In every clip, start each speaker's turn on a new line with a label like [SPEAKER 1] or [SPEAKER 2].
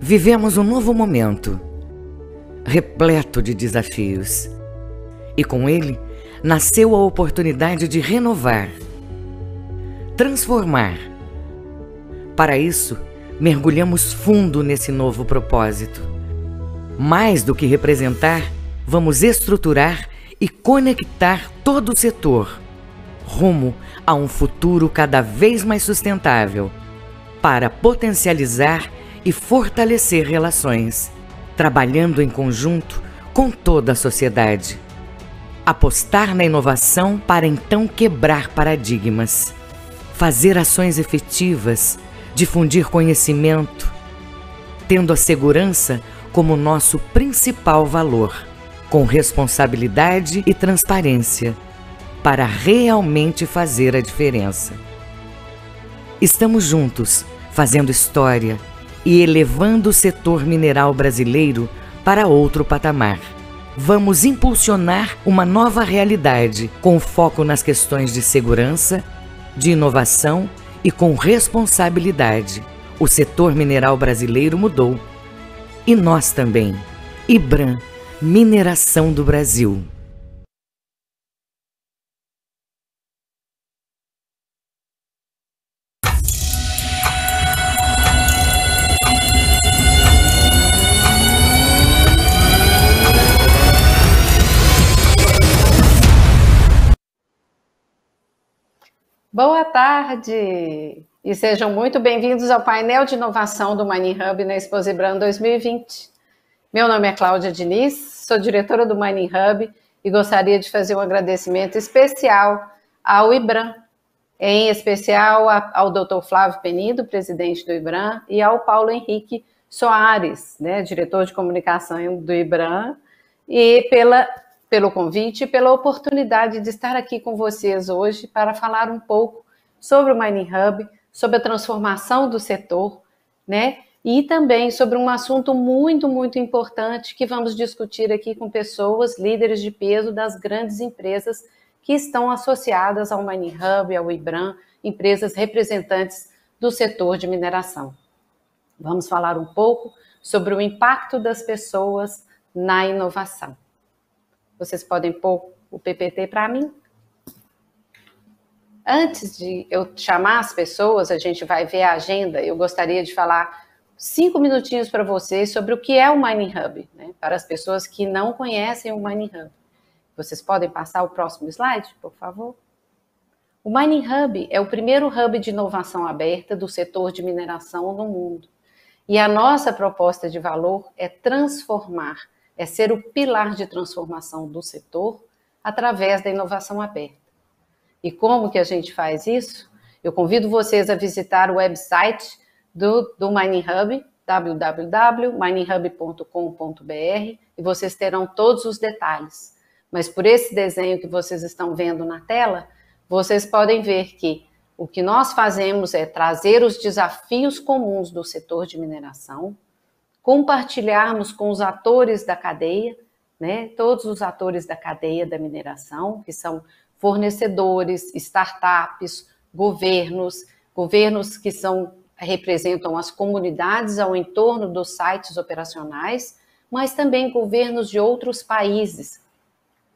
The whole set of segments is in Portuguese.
[SPEAKER 1] Vivemos um novo momento, repleto de desafios. E com ele, nasceu a oportunidade de renovar, transformar. Para isso, mergulhamos fundo nesse novo propósito. Mais do que representar, vamos estruturar e conectar todo o setor, rumo a um futuro cada vez mais sustentável, para potencializar e fortalecer relações, trabalhando em conjunto com toda a sociedade. Apostar na inovação para então quebrar paradigmas, fazer ações efetivas, difundir conhecimento, tendo a segurança como nosso principal valor, com responsabilidade e transparência, para realmente fazer a diferença. Estamos juntos, fazendo história e elevando o setor mineral brasileiro para outro patamar. Vamos impulsionar uma nova realidade com foco nas questões de segurança, de inovação e com responsabilidade. O setor mineral brasileiro mudou. E nós também. IBRAM, Mineração do Brasil.
[SPEAKER 2] Boa tarde e sejam muito bem-vindos ao painel de inovação do Mining Hub na Expo IBRAM 2020. Meu nome é Cláudia Diniz, sou diretora do Mining Hub e gostaria de fazer um agradecimento especial ao IBRAM, em especial ao Dr. Flávio Penido, presidente do IBRAM, e ao Paulo Henrique Soares, diretor de comunicação do IBRAM, e pelo convite e pela oportunidade de estar aqui com vocês hoje para falar um pouco sobre o Mining Hub, sobre a transformação do setor, e também sobre um assunto muito, muito importante que vamos discutir aqui com pessoas, líderes de peso das grandes empresas que estão associadas ao Mining Hub, ao IBRAM, empresas representantes do setor de mineração. Vamos falar um pouco sobre o impacto das pessoas na inovação. Vocês podem pôr o PPT para mim? Antes de eu chamar as pessoas, a gente vai ver a agenda. Eu gostaria de falar 5 minutinhos para vocês sobre o que é o Mining Hub, para as pessoas que não conhecem o Mining Hub. Vocês podem passar o próximo slide, por favor? O Mining Hub é o primeiro hub de inovação aberta do setor de mineração no mundo. E a nossa proposta de valor é transformar, é ser o pilar de transformação do setor através da inovação aberta. E como que a gente faz isso? Eu convido vocês a visitar o website do Mining Hub, www.mininghub.com.br, e vocês terão todos os detalhes. Mas por esse desenho que vocês estão vendo na tela, vocês podem ver que o que nós fazemos é trazer os desafios comuns do setor de mineração, compartilharmos com os atores da cadeia, todos os atores da cadeia da mineração, que são fornecedores, startups, governos que representam as comunidades ao entorno dos sites operacionais, mas também governos de outros países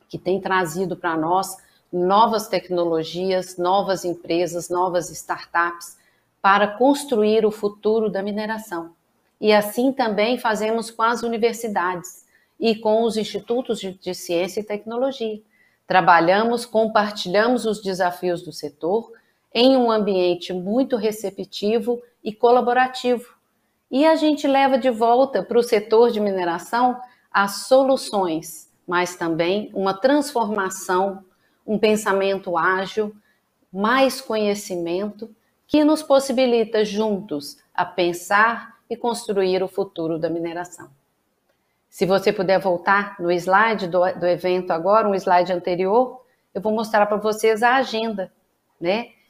[SPEAKER 2] que têm trazido para nós novas tecnologias, novas empresas, novas startups para construir o futuro da mineração. E assim também fazemos com as universidades e com os institutos de ciência e tecnologia. Trabalhamos, compartilhamos os desafios do setor em um ambiente muito receptivo e colaborativo. E a gente leva de volta para o setor de mineração as soluções, mas também uma transformação, um pensamento ágil, mais conhecimento, que nos possibilita juntos a pensar e construir o futuro da mineração. Se você puder voltar no slide do evento agora, um slide anterior, eu vou mostrar para vocês a agenda,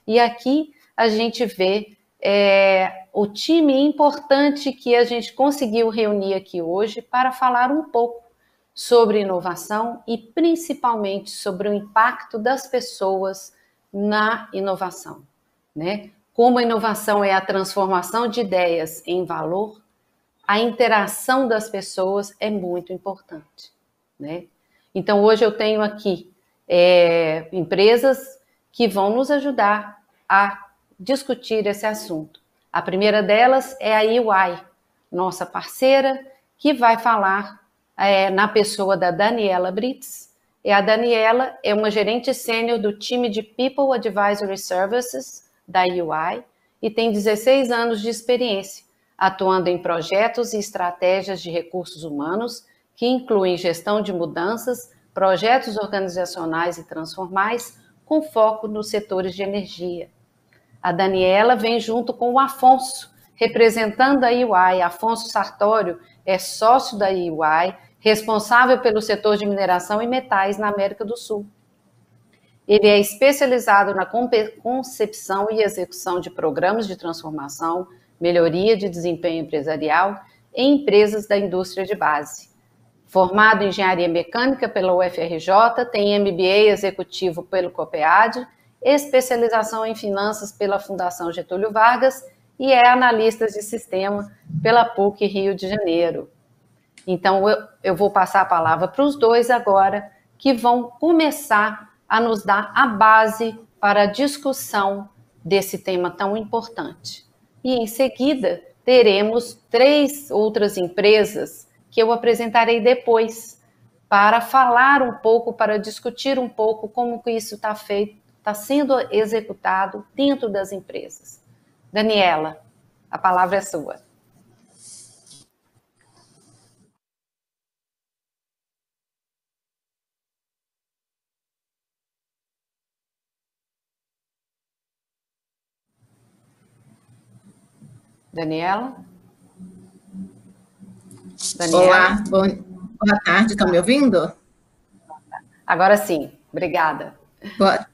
[SPEAKER 2] E aqui a gente vê o time importante que a gente conseguiu reunir aqui hoje para falar um pouco sobre inovação e principalmente sobre o impacto das pessoas na inovação, Como a inovação é a transformação de ideias em valor, a interação das pessoas é muito importante, né? Então, hoje eu tenho aqui empresas que vão nos ajudar a discutir esse assunto. A primeira delas é a EY, nossa parceira, que vai falar na pessoa da Daniela Brits. E a Daniela é uma gerente sênior do time de People Advisory Services da EY e tem 16 anos de experiência, atuando em projetos e estratégias de recursos humanos que incluem gestão de mudanças, projetos organizacionais e transformais, com foco nos setores de energia. A Daniela vem junto com o Afonso, representando a EY. Afonso Sartório é sócio da EY, responsável pelo setor de mineração e metais na América do Sul. Ele é especializado na concepção e execução de programas de transformação, melhoria de desempenho empresarial em empresas da indústria de base. Formado em engenharia mecânica pela UFRJ, tem MBA executivo pelo COPEAD, especialização em finanças pela Fundação Getúlio Vargas e é analista de sistema pela PUC Rio de Janeiro. Então, eu vou passar a palavra para os dois agora, que vão começar a nos dar a base para a discussão desse tema tão importante. E, em seguida, teremos 3 outras empresas que eu apresentarei depois, para falar um pouco, para discutir um pouco como que isso está sendo executado dentro das empresas. Daniela, a palavra é sua. Daniela?
[SPEAKER 3] Olá, boa tarde, estão me ouvindo?
[SPEAKER 2] Agora sim, obrigada.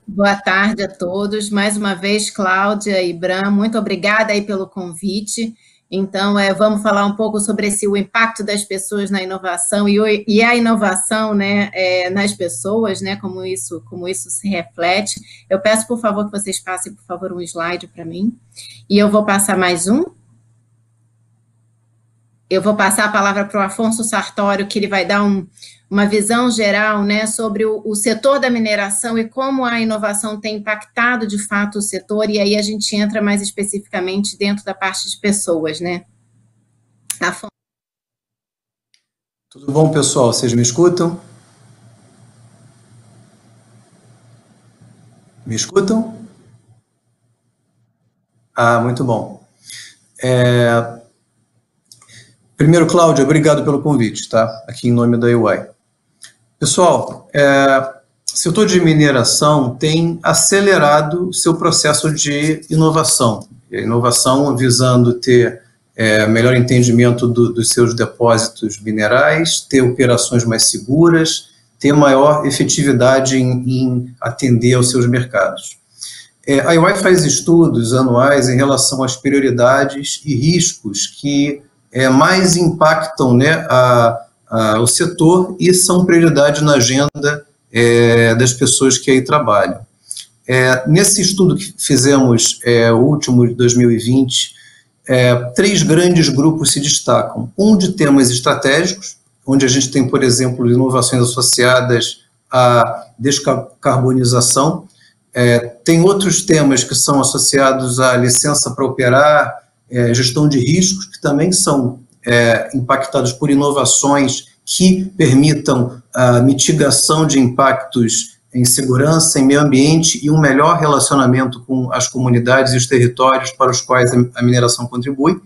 [SPEAKER 3] Boa tarde a todos. Mais uma vez, Cláudia e Bram, muito obrigada aí pelo convite. Então, vamos falar um pouco sobre o impacto das pessoas na inovação e a inovação, né, nas pessoas, né, como isso se reflete. Eu peço, por favor, que vocês passem, por favor, um slide para mim. E eu vou passar mais um. Eu vou passar a palavra para o Afonso Sartório, que ele vai dar uma visão geral, né, sobre o setor da mineração e como a inovação tem impactado, de fato, o setor, e aí a gente entra mais especificamente dentro da parte de pessoas, né? Afonso.
[SPEAKER 4] Tudo bom, pessoal? Vocês me escutam? Me escutam? Ah, muito bom. Primeiro, Cláudia, obrigado pelo convite, tá? Aqui em nome da EY. Pessoal, o setor de mineração tem acelerado seu processo de inovação. A inovação visando ter melhor entendimento dos seus depósitos minerais, ter operações mais seguras, ter maior efetividade em atender aos seus mercados. A EY faz estudos anuais em relação às prioridades e riscos que mais impactam, né, o setor e são prioridade na agenda das pessoas que aí trabalham. Nesse estudo que fizemos, o último de 2020, 3 grandes grupos se destacam. Um de temas estratégicos, onde a gente tem, por exemplo, inovações associadas à descarbonização. Tem outros temas que são associados à licença para operar, gestão de riscos, que também são impactados por inovações que permitam a mitigação de impactos em segurança, em meio ambiente e um melhor relacionamento com as comunidades e os territórios para os quais a mineração contribui.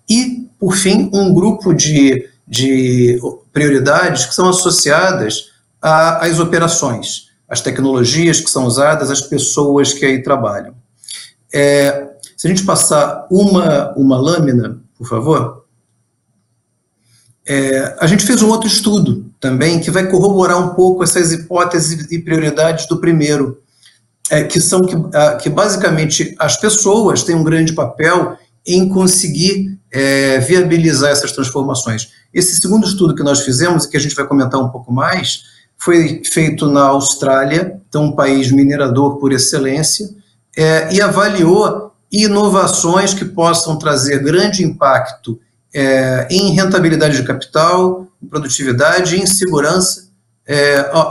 [SPEAKER 4] E, por fim, um grupo de prioridades que são associadas às operações, às tecnologias que são usadas, às pessoas que aí trabalham. Se a gente passar uma lâmina, por favor. A gente fez um outro estudo também que vai corroborar um pouco essas hipóteses e prioridades do primeiro, que basicamente as pessoas têm um grande papel em conseguir viabilizar essas transformações. Esse segundo estudo que nós fizemos, e que a gente vai comentar um pouco mais, foi feito na Austrália, então um país minerador por excelência, e avaliou inovações que possam trazer grande impacto em rentabilidade de capital, em produtividade, em segurança,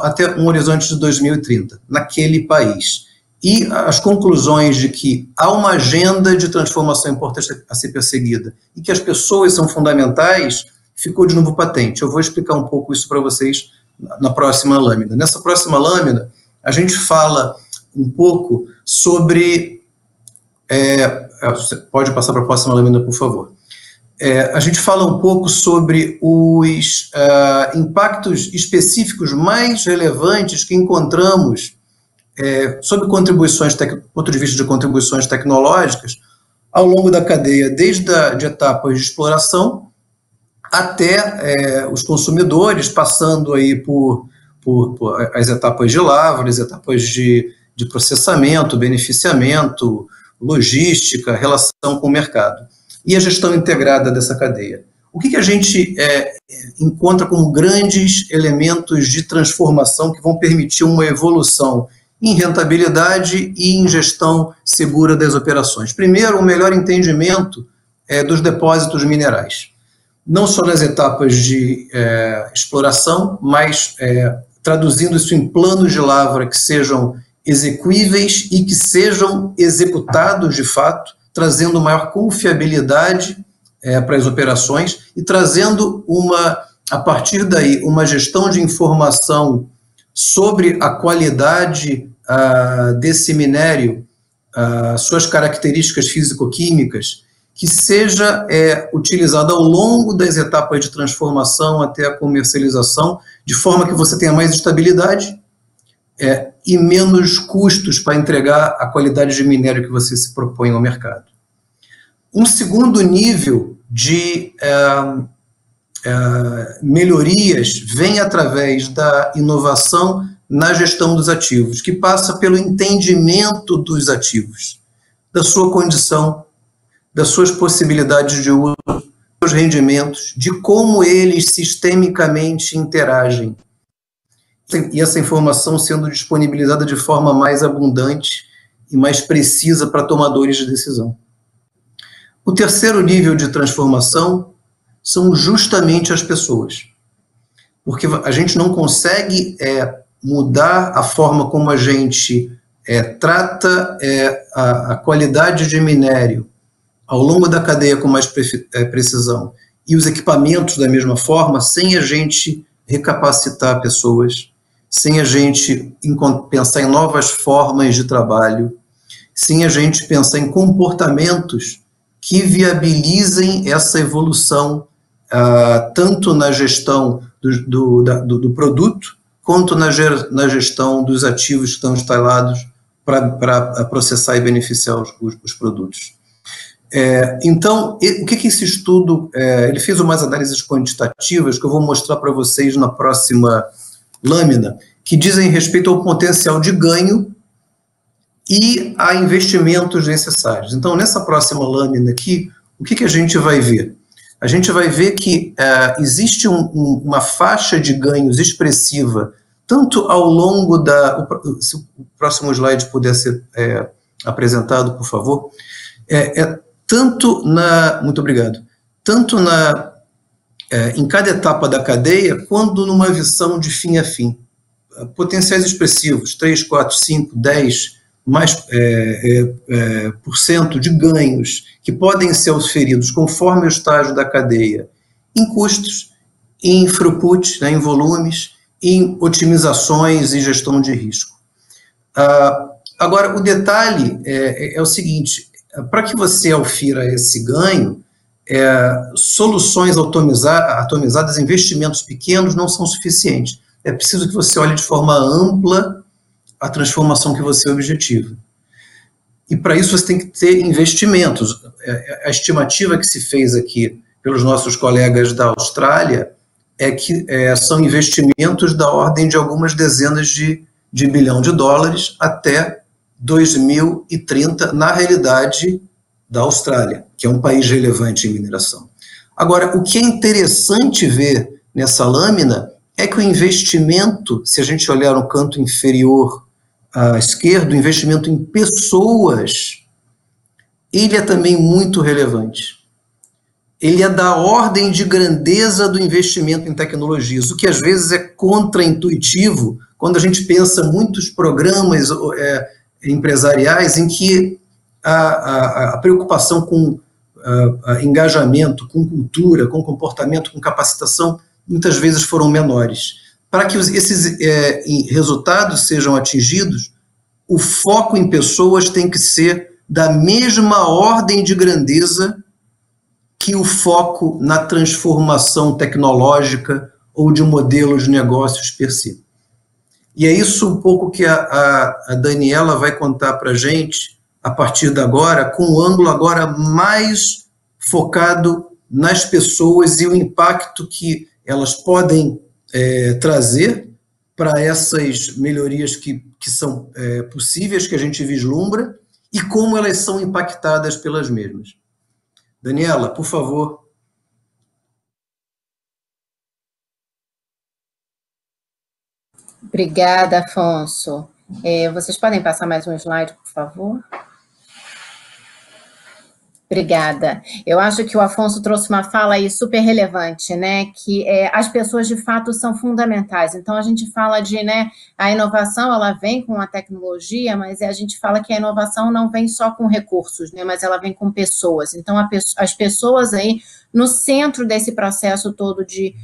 [SPEAKER 4] até um horizonte de 2030, naquele país. E as conclusões de que há uma agenda de transformação importante a ser perseguida e que as pessoas são fundamentais, ficou de novo patente. Eu vou explicar um pouco isso para vocês na próxima lâmina. Nessa próxima lâmina, a gente fala um pouco sobre... você pode passar para a próxima lâmina, por favor. A gente fala um pouco sobre os impactos específicos mais relevantes que encontramos sobre contribuições, ponto de vista de contribuições tecnológicas, ao longo da cadeia, desde de etapas de exploração até os consumidores, passando aí por as etapas de lavra, as etapas de processamento, beneficiamento, logística, relação com o mercado. E a gestão integrada dessa cadeia. O que a gente encontra como grandes elementos de transformação que vão permitir uma evolução em rentabilidade e em gestão segura das operações? Primeiro, um melhor entendimento dos depósitos minerais. Não só nas etapas de exploração, mas traduzindo isso em planos de lavra que sejam execuíveis e que sejam executados de fato, trazendo maior confiabilidade para as operações e trazendo a partir daí, uma gestão de informação sobre a qualidade desse minério, suas características físico-químicas, que seja utilizada ao longo das etapas de transformação até a comercialização, de forma que você tenha mais estabilidade e menos custos para entregar a qualidade de minério que você se propõe ao mercado. Um segundo nível de melhorias vem através da inovação na gestão dos ativos, que passa pelo entendimento dos ativos, da sua condição, das suas possibilidades de uso, dos seus rendimentos, de como eles sistemicamente interagem. E essa informação sendo disponibilizada de forma mais abundante e mais precisa para tomadores de decisão. O terceiro nível de transformação são justamente as pessoas. Porque a gente não consegue mudar a forma como a gente trata a qualidade de minério ao longo da cadeia com mais precisão e os equipamentos da mesma forma, sem a gente recapacitar pessoas, sem a gente pensar em novas formas de trabalho, sem a gente pensar em comportamentos que viabilizem essa evolução, tanto na gestão do produto, quanto na gestão dos ativos que estão instalados para processar e beneficiar os produtos. Então, o que esse estudo... ele fez umas análises quantitativas que eu vou mostrar para vocês na próxima lâmina, que dizem respeito ao potencial de ganho e a investimentos necessários. Então, nessa próxima lâmina aqui, o que a gente vai ver? A gente vai ver que existe uma faixa de ganhos expressiva, tanto ao longo se o próximo slide puder ser apresentado, por favor, muito obrigado, tanto em cada etapa da cadeia, quanto numa visão de fim a fim. Potenciais expressivos, 3, 4, 5, 10, mais por cento de ganhos que podem ser auferidos conforme o estágio da cadeia, em custos, em throughput, em volumes, em otimizações e gestão de risco. Agora, o detalhe é o seguinte: para que você aufira esse ganho, soluções atomizadas, investimentos pequenos não são suficientes. É preciso que você olhe de forma ampla a transformação que você objetiva. E para isso você tem que ter investimentos. A estimativa que se fez aqui pelos nossos colegas da Austrália é que são investimentos da ordem de algumas dezenas de bilhão de dólares até 2030, na realidade da Austrália, que é um país relevante em mineração. Agora, o que é interessante ver nessa lâmina é que o investimento, se a gente olhar no canto inferior à esquerda, o investimento em pessoas, ele é também muito relevante. ele é da ordem de grandeza do investimento em tecnologias, o que às vezes é contraintuitivo quando a gente pensa muitos programas empresariais em que a preocupação com engajamento, com cultura, com comportamento, com capacitação, muitas vezes foram menores. Para que esses resultados sejam atingidos, o foco em pessoas tem que ser da mesma ordem de grandeza que o foco na transformação tecnológica ou de um modelo de negócios per si. E é isso um pouco que a Daniela vai contar para a gente a partir de agora, com um ângulo agora mais focado nas pessoas e o impacto que elas podem trazer para essas melhorias que são possíveis, que a gente vislumbra, e como elas são impactadas pelas mesmas. Daniela, por favor.
[SPEAKER 3] Obrigada, Afonso. Vocês podem passar mais um slide, por favor? Obrigada. Eu acho que o Afonso trouxe uma fala aí super relevante, né? Que as pessoas, de fato, são fundamentais. Então, a gente fala de, né, a inovação, ela vem com a tecnologia, mas a gente fala que a inovação não vem só com recursos, né? Mas ela vem com pessoas. Então, as pessoas aí no centro desse processo todo de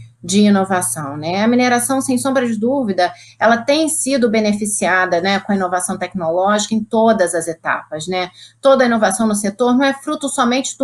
[SPEAKER 3] inovação, né? A mineração, sem sombra de dúvida, ela tem sido beneficiada, né, com a inovação tecnológica em todas as etapas, né? Toda a inovação no setor não é fruto somente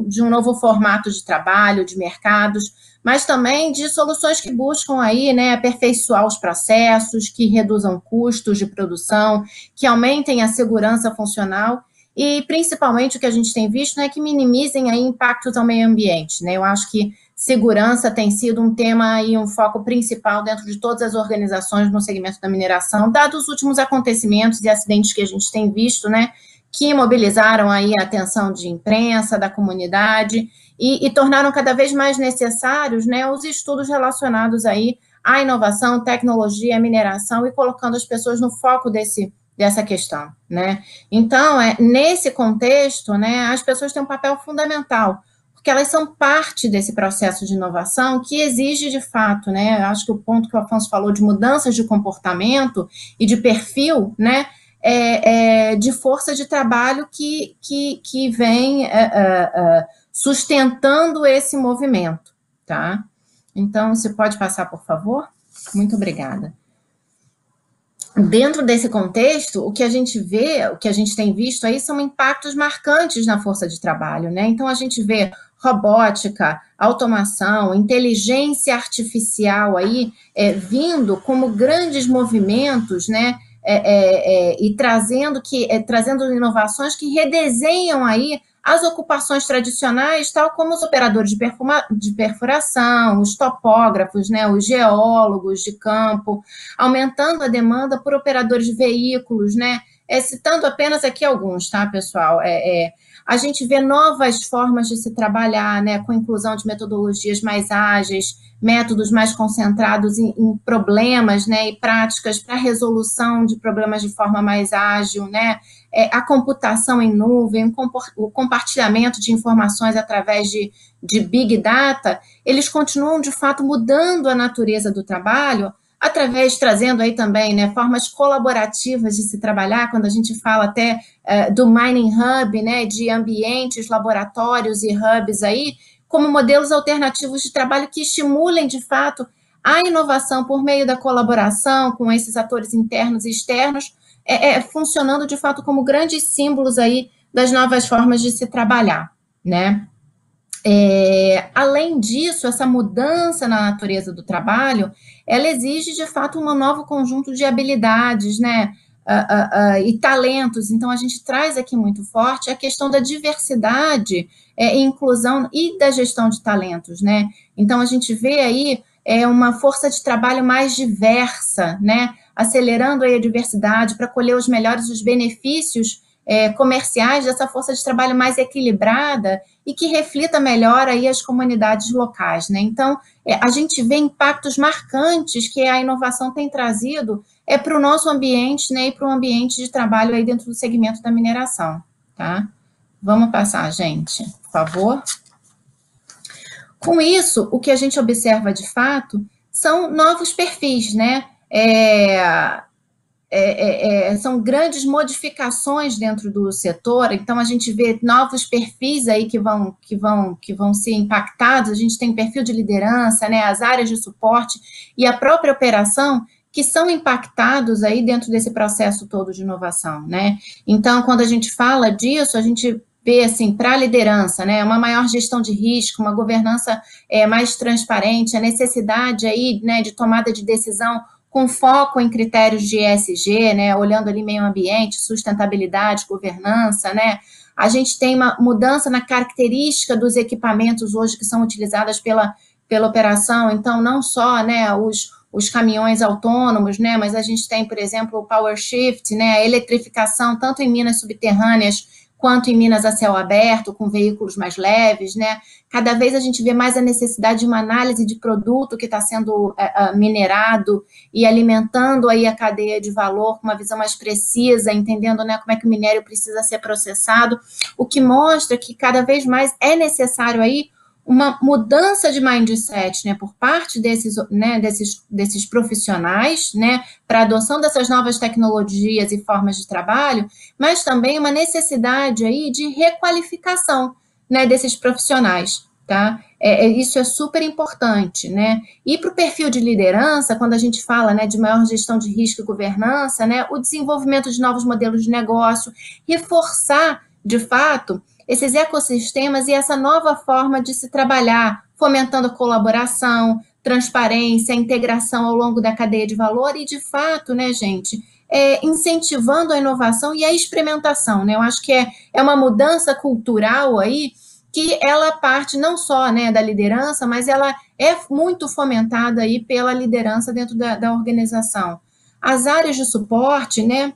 [SPEAKER 3] de um novo formato de trabalho, de mercados, mas também de soluções que buscam aí, né, aperfeiçoar os processos, que reduzam custos de produção, que aumentem a segurança funcional e, principalmente, o que a gente tem visto, né, que minimizem aí impactos ao meio ambiente, né? Eu acho que segurança tem sido um tema e um foco principal dentro de todas as organizações no segmento da mineração, dados os últimos acontecimentos e acidentes que a gente tem visto, né, que mobilizaram aí a atenção de imprensa, da comunidade e tornaram cada vez mais necessários, né, os estudos relacionados aí à inovação, tecnologia, mineração e colocando as pessoas no foco dessa questão, né? Então, nesse contexto, né, as pessoas têm um papel fundamental, porque elas são parte desse processo de inovação que exige, de fato, né, acho que o ponto que o Afonso falou de mudanças de comportamento e de perfil, né, de força de trabalho que vem sustentando esse movimento, tá? Então, você pode passar, por favor? Muito obrigada. Dentro desse contexto, o que a gente vê, o que a gente tem visto aí são impactos marcantes na força de trabalho, né? Então, a gente vê robótica, automação, inteligência artificial aí vindo como grandes movimentos, né? E trazendo inovações que redesenham aí as ocupações tradicionais, tal como os operadores de perfuração, os topógrafos, né, os geólogos de campo, aumentando a demanda por operadores de veículos, né, citando apenas aqui alguns, tá, pessoal? A gente vê novas formas de se trabalhar, né, com a inclusão de metodologias mais ágeis, métodos mais concentrados em problemas, né, e práticas para resolução de problemas de forma mais ágil, né, a computação em nuvem, o compartilhamento de informações através de Big Data, eles continuam, de fato, mudando a natureza do trabalho, trazendo aí também, né, formas colaborativas de se trabalhar, quando a gente fala até do Mining Hub, né, de ambientes, laboratórios e hubs aí, como modelos alternativos de trabalho que estimulem, de fato, a inovação por meio da colaboração com esses atores internos e externos, funcionando, de fato, como grandes símbolos aí das novas formas de se trabalhar, né? Além disso, essa mudança na natureza do trabalho, ela exige, de fato, um novo conjunto de habilidades, né, e talentos. Então, a gente traz aqui muito forte a questão da diversidade e inclusão e da gestão de talentos, né? Então, a gente vê aí uma força de trabalho mais diversa, né, acelerando aí a diversidade para colher os melhores benefícios comerciais dessa força de trabalho mais equilibrada e que reflita melhor aí as comunidades locais, né? Então, a gente vê impactos marcantes que a inovação tem trazido para o nosso ambiente, né, e para o ambiente de trabalho aí dentro do segmento da mineração, tá? Vamos passar, gente, por favor. Com isso, o que a gente observa de fato são novos perfis, né? São grandes modificações dentro do setor, então a gente vê novos perfis aí que vão ser impactados. A gente tem perfil de liderança, né, as áreas de suporte e a própria operação, que são impactados aí dentro desse processo todo de inovação, né? Então, quando a gente fala disso, a gente vê, assim, para a liderança, né, uma maior gestão de risco, uma governança mais transparente, a necessidade aí, né, de tomada de decisão com foco em critérios de ESG, né, olhando ali meio ambiente, sustentabilidade, governança, né. A gente tem uma mudança na característica dos equipamentos hoje que são utilizados pela operação, então não só, né, os caminhões autônomos, né, mas a gente tem, por exemplo, o Power Shift, né, a eletrificação tanto em minas subterrâneas quanto em minas a céu aberto, com veículos mais leves, né? Cada vez a gente vê mais a necessidade de uma análise de produto que está sendo minerado e alimentando aí a cadeia de valor com uma visão mais precisa, entendendo, né, como é que o minério precisa ser processado, o que mostra que cada vez mais é necessário aí uma mudança de mindset, né, por parte desses profissionais, né, para a adoção dessas novas tecnologias e formas de trabalho, mas também uma necessidade aí de requalificação, né, desses profissionais, tá? Isso é super importante, né? E para o perfil de liderança, quando a gente fala, né, de maior gestão de risco e governança, né, o desenvolvimento de novos modelos de negócio, reforçar, de fato, esses ecossistemas e essa nova forma de se trabalhar, fomentando a colaboração, transparência, integração ao longo da cadeia de valor e, de fato, né, gente, incentivando a inovação e a experimentação, né? Eu acho que é uma mudança cultural aí que ela parte não só, né, da liderança, mas ela é muito fomentada aí pela liderança dentro da organização. As áreas de suporte, né,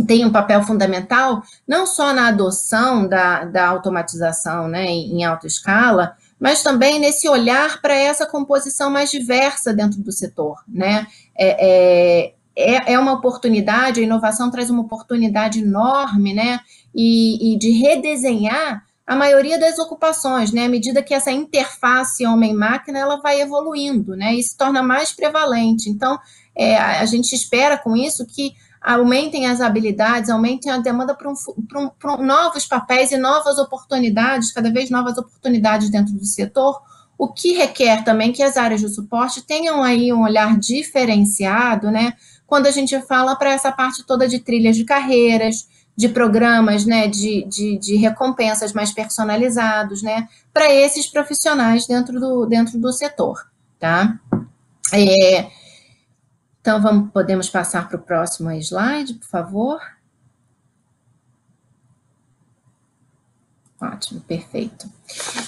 [SPEAKER 3] tem um papel fundamental, não só na adoção da automatização, né, em alta escala, mas também nesse olhar para essa composição mais diversa dentro do setor, né? É uma oportunidade, a inovação traz uma oportunidade enorme, né, e de redesenhar a maioria das ocupações, né, à medida que essa interface homem-máquina, ela vai evoluindo, né, e se torna mais prevalente. Então, a gente espera com isso que aumentem as habilidades, aumentem a demanda por novos papéis e novas oportunidades, cada vez novas oportunidades dentro do setor, o que requer também que as áreas de suporte tenham aí um olhar diferenciado, né, quando a gente fala para essa parte toda de trilhas de carreiras, de programas, né, de recompensas mais personalizados, né, para esses profissionais dentro do setor, tá? Então, podemos passar para o próximo slide, por favor. Ótimo, perfeito.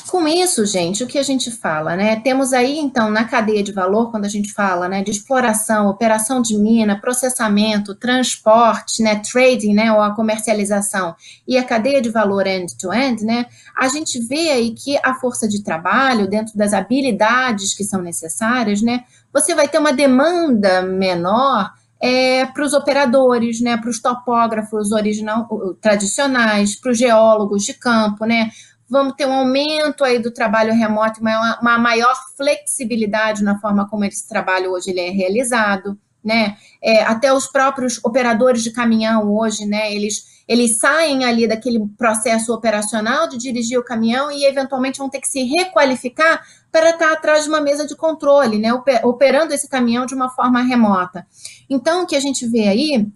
[SPEAKER 3] Com isso, gente, o que a gente fala, né? Temos aí, então, na cadeia de valor, quando a gente fala, né, de exploração, operação de mina, processamento, transporte, né, trading, né, ou a comercialização, e a cadeia de valor end-to-end, né, a gente vê aí que a força de trabalho, dentro das habilidades que são necessárias, né, você vai ter uma demanda menor para os operadores, né, para os topógrafos tradicionais, para os geólogos de campo, né, vamos ter um aumento aí do trabalho remoto, uma maior flexibilidade na forma como esse trabalho hoje ele é realizado, né, até os próprios operadores de caminhão hoje, né, eles saem ali daquele processo operacional de dirigir o caminhão e eventualmente vão ter que se requalificar para estar atrás de uma mesa de controle, né, operando esse caminhão de uma forma remota. Então, o que a gente vê aí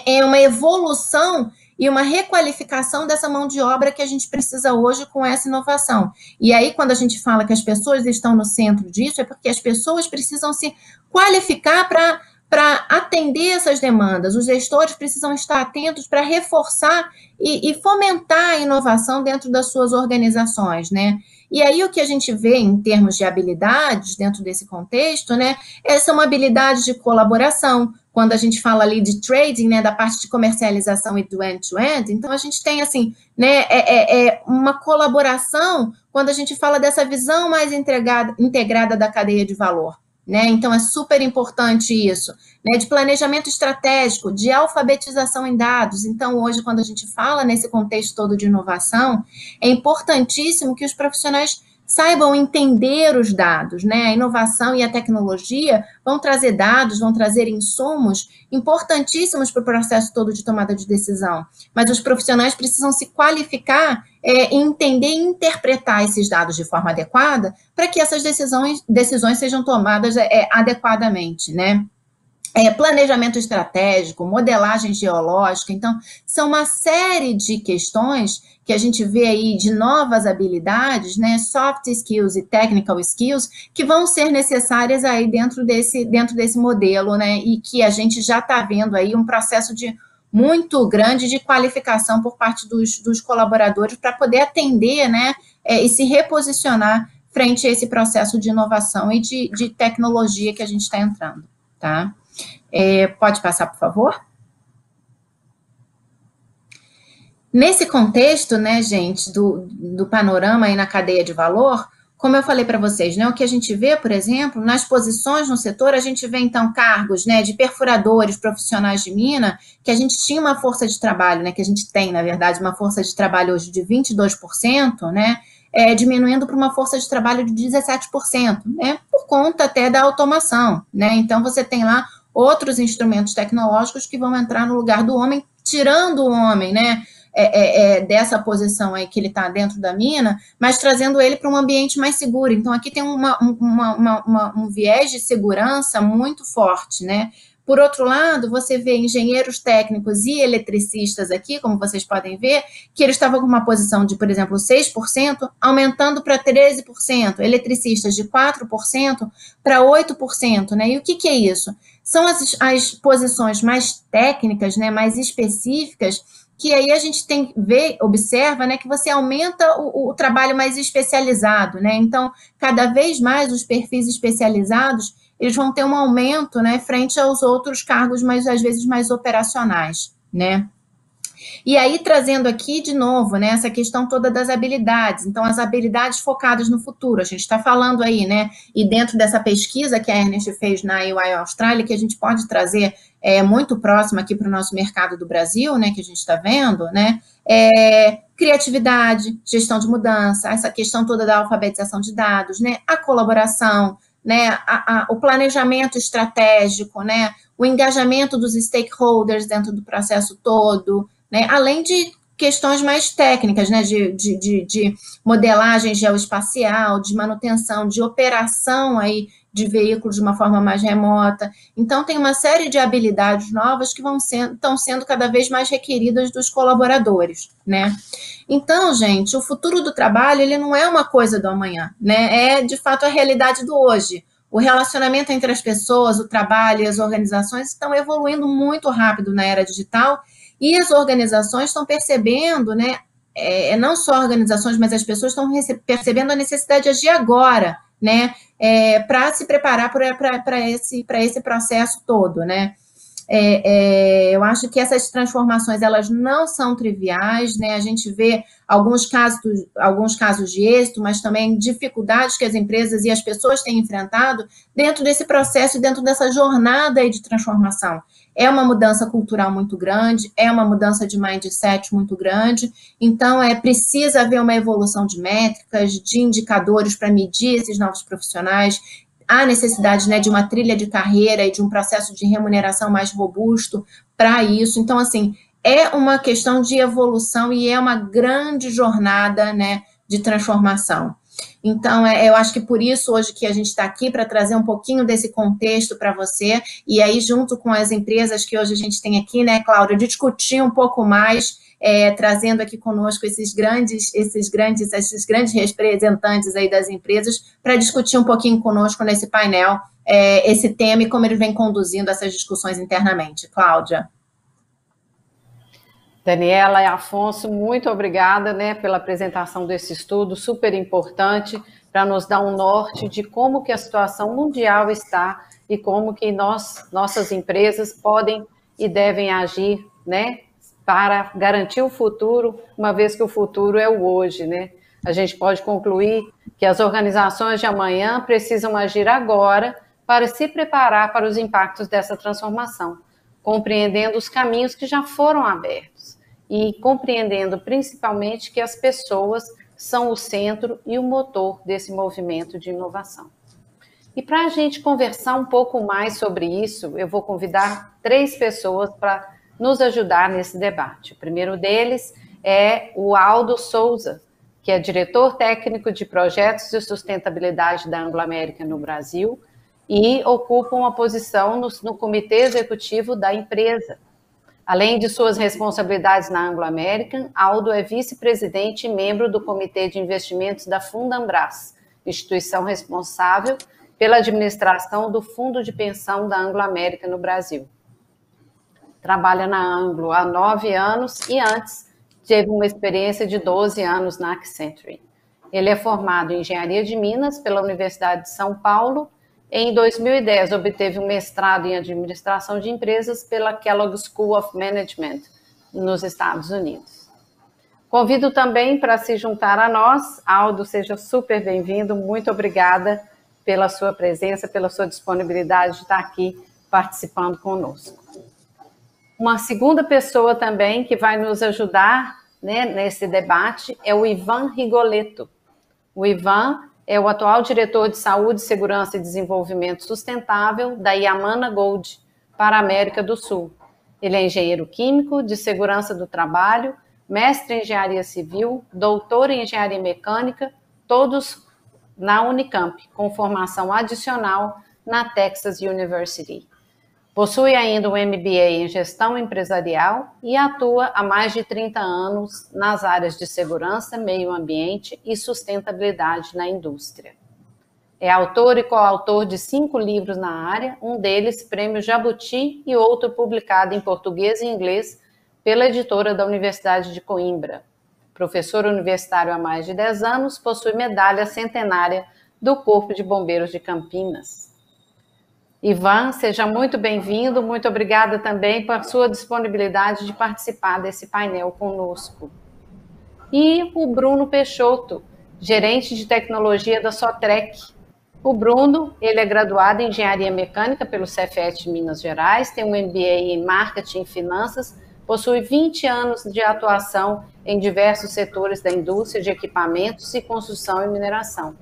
[SPEAKER 3] é uma evolução e uma requalificação dessa mão de obra que a gente precisa hoje com essa inovação. E aí, quando a gente fala que as pessoas estão no centro disso, é porque as pessoas precisam se qualificar para atender essas demandas. Os gestores precisam estar atentos para reforçar e fomentar a inovação dentro das suas organizações, né? E aí o que a gente vê em termos de habilidades dentro desse contexto, né, são habilidades de colaboração. Quando a gente fala ali de trading, né, da parte de comercialização e do end-to-end, então a gente tem, assim, né, uma colaboração quando a gente fala dessa visão mais integrada da cadeia de valor. Né? Então, é super importante isso, né? De planejamento estratégico, de alfabetização em dados. Então, hoje, quando a gente fala nesse contexto todo de inovação, é importantíssimo que os profissionais saibam entender os dados, né? A inovação e a tecnologia vão trazer dados, vão trazer insumos importantíssimos para o processo todo de tomada de decisão, mas os profissionais precisam se qualificar, entender e interpretar esses dados de forma adequada para que essas decisões sejam tomadas adequadamente, né? Planejamento estratégico, modelagem geológica. Então, são uma série de questões que a gente vê aí de novas habilidades, né, soft skills e technical skills, que vão ser necessárias aí dentro desse modelo, né, e que a gente já está vendo aí um processo muito grande de qualificação por parte dos colaboradores para poder atender, né, e se reposicionar frente a esse processo de inovação e de tecnologia que a gente está entrando, tá? Pode passar, por favor? Nesse contexto, né, gente, do panorama aí na cadeia de valor, como eu falei para vocês, né, o que a gente vê, por exemplo, nas posições no setor, a gente vê, então, cargos, né, de perfuradores, profissionais de mina, que a gente tinha uma força de trabalho, né, que a gente tem, na verdade, uma força de trabalho hoje de 22%, né, diminuindo para uma força de trabalho de 17%, né, por conta até da automação, né, então você tem lá outros instrumentos tecnológicos que vão entrar no lugar do homem, tirando o homem, né, dessa posição aí que ele está dentro da mina, mas trazendo ele para um ambiente mais seguro. Então, aqui tem um viés de segurança muito forte, né? Por outro lado, você vê engenheiros técnicos e eletricistas aqui, como vocês podem ver, que eles estavam com uma posição de, por exemplo, 6%, aumentando para 13%, eletricistas de 4% para 8%, né? E o que é isso? São as posições mais técnicas, né, mais específicas, que aí a gente observa, né, que você aumenta o trabalho mais especializado, né? Então, cada vez mais os perfis especializados, eles vão ter um aumento, né, frente aos outros cargos, mas às vezes mais operacionais, né? E aí, trazendo aqui, de novo, né, essa questão toda das habilidades. Então, as habilidades focadas no futuro. A gente está falando aí, né, e dentro dessa pesquisa que a Ernest fez na UI Austrália, que a gente pode trazer muito próximo aqui para o nosso mercado do Brasil, né, que a gente está vendo, né, criatividade, gestão de mudança, essa questão toda da alfabetização de dados, né, a colaboração, né, o planejamento estratégico, né, o engajamento dos stakeholders dentro do processo todo, né, além de questões mais técnicas, né, de modelagem geoespacial, de manutenção, de operação aí de veículos de uma forma mais remota. Então, tem uma série de habilidades novas que estão sendo cada vez mais requeridas dos colaboradores, né? Então, gente, o futuro do trabalho, ele não é uma coisa do amanhã, né? É, de fato, a realidade do hoje. O relacionamento entre as pessoas, o trabalho e as organizações estão evoluindo muito rápido na era digital e as organizações estão percebendo, né? Não só organizações, mas as pessoas estão percebendo a necessidade de agir agora, né? Para se preparar para esse processo todo, né? Eu acho que essas transformações, elas não são triviais, né? A gente vê alguns casos de êxito, mas também dificuldades que as empresas e as pessoas têm enfrentado dentro desse processo, dentro dessa jornada aí de transformação. É uma mudança cultural muito grande, é uma mudança de mindset muito grande, então precisa haver uma evolução de métricas, de indicadores para medir esses novos profissionais. Há necessidade, né, de uma trilha de carreira e de um processo de remuneração mais robusto para isso. Então, assim, é uma questão de evolução e é uma grande jornada, né, de transformação. Então, eu acho que por isso hoje que a gente está aqui para trazer um pouquinho desse contexto para você, e aí junto com as empresas que hoje a gente tem aqui, né, Cláudia, discutir um pouco mais, trazendo aqui conosco esses grandes representantes aí das empresas para discutir um pouquinho conosco nesse painel esse tema e como ele vem conduzindo essas discussões internamente. Cláudia.
[SPEAKER 2] Daniela e Afonso, muito obrigada, né, pela apresentação desse estudo super importante para nos dar um norte de como que a situação mundial está e como que nossas empresas podem e devem agir, né, para garantir o futuro, uma vez que o futuro é o hoje, né? A gente pode concluir que as organizações de amanhã precisam agir agora para se preparar para os impactos dessa transformação, compreendendo os caminhos que já foram abertos e compreendendo principalmente que as pessoas são o centro e o motor desse movimento de inovação. E para a gente conversar um pouco mais sobre isso, eu vou convidar 3 pessoas para nos ajudar nesse debate. O primeiro deles é o Aldo Souza, que é diretor técnico de projetos de sustentabilidade da Anglo-América no Brasil e ocupa uma posição no comitê executivo da empresa. Além de suas responsabilidades na Anglo-American, Aldo é vice-presidente e membro do Comitê de Investimentos da Fundambras, instituição responsável pela administração do Fundo de Pensão da Anglo-América no Brasil. Trabalha na Anglo há 9 anos e antes teve uma experiência de 12 anos na Accenture. Ele é formado em Engenharia de Minas pela Universidade de São Paulo. Em 2010, obteve um mestrado em Administração de Empresas pela Kellogg School of Management, nos Estados Unidos. Convido também para se juntar a nós. Aldo, seja super bem-vindo. Muito obrigada pela sua presença, pela sua disponibilidade de estar aqui participando conosco. Uma segunda pessoa também que vai nos ajudar, né, nesse debate é o Ivan Rigoletto. O Ivan é o atual diretor de Saúde, Segurança e Desenvolvimento Sustentável da Yamana Gold para a América do Sul. Ele é engenheiro químico de segurança do trabalho, mestre em engenharia civil, doutor em engenharia mecânica, todos na Unicamp, com formação adicional na Texas University. Possui ainda um MBA em gestão empresarial e atua há mais de 30 anos nas áreas de segurança, meio ambiente e sustentabilidade na indústria. É autor e coautor de 5 livros na área, um deles Prêmio Jabuti e outro publicado em português e inglês pela editora da Universidade de Coimbra. Professor universitário há mais de 10 anos, possui medalha centenária do Corpo de Bombeiros de Campinas. Ivan, seja muito bem-vindo, muito obrigada também por sua disponibilidade de participar desse painel conosco. E o Bruno Peixoto, gerente de tecnologia da Sotrec. O Bruno, ele é graduado em Engenharia Mecânica pelo Cefet de Minas Gerais, tem um MBA em Marketing e Finanças, possui 20 anos de atuação em diversos setores da indústria de equipamentos e construção e mineração.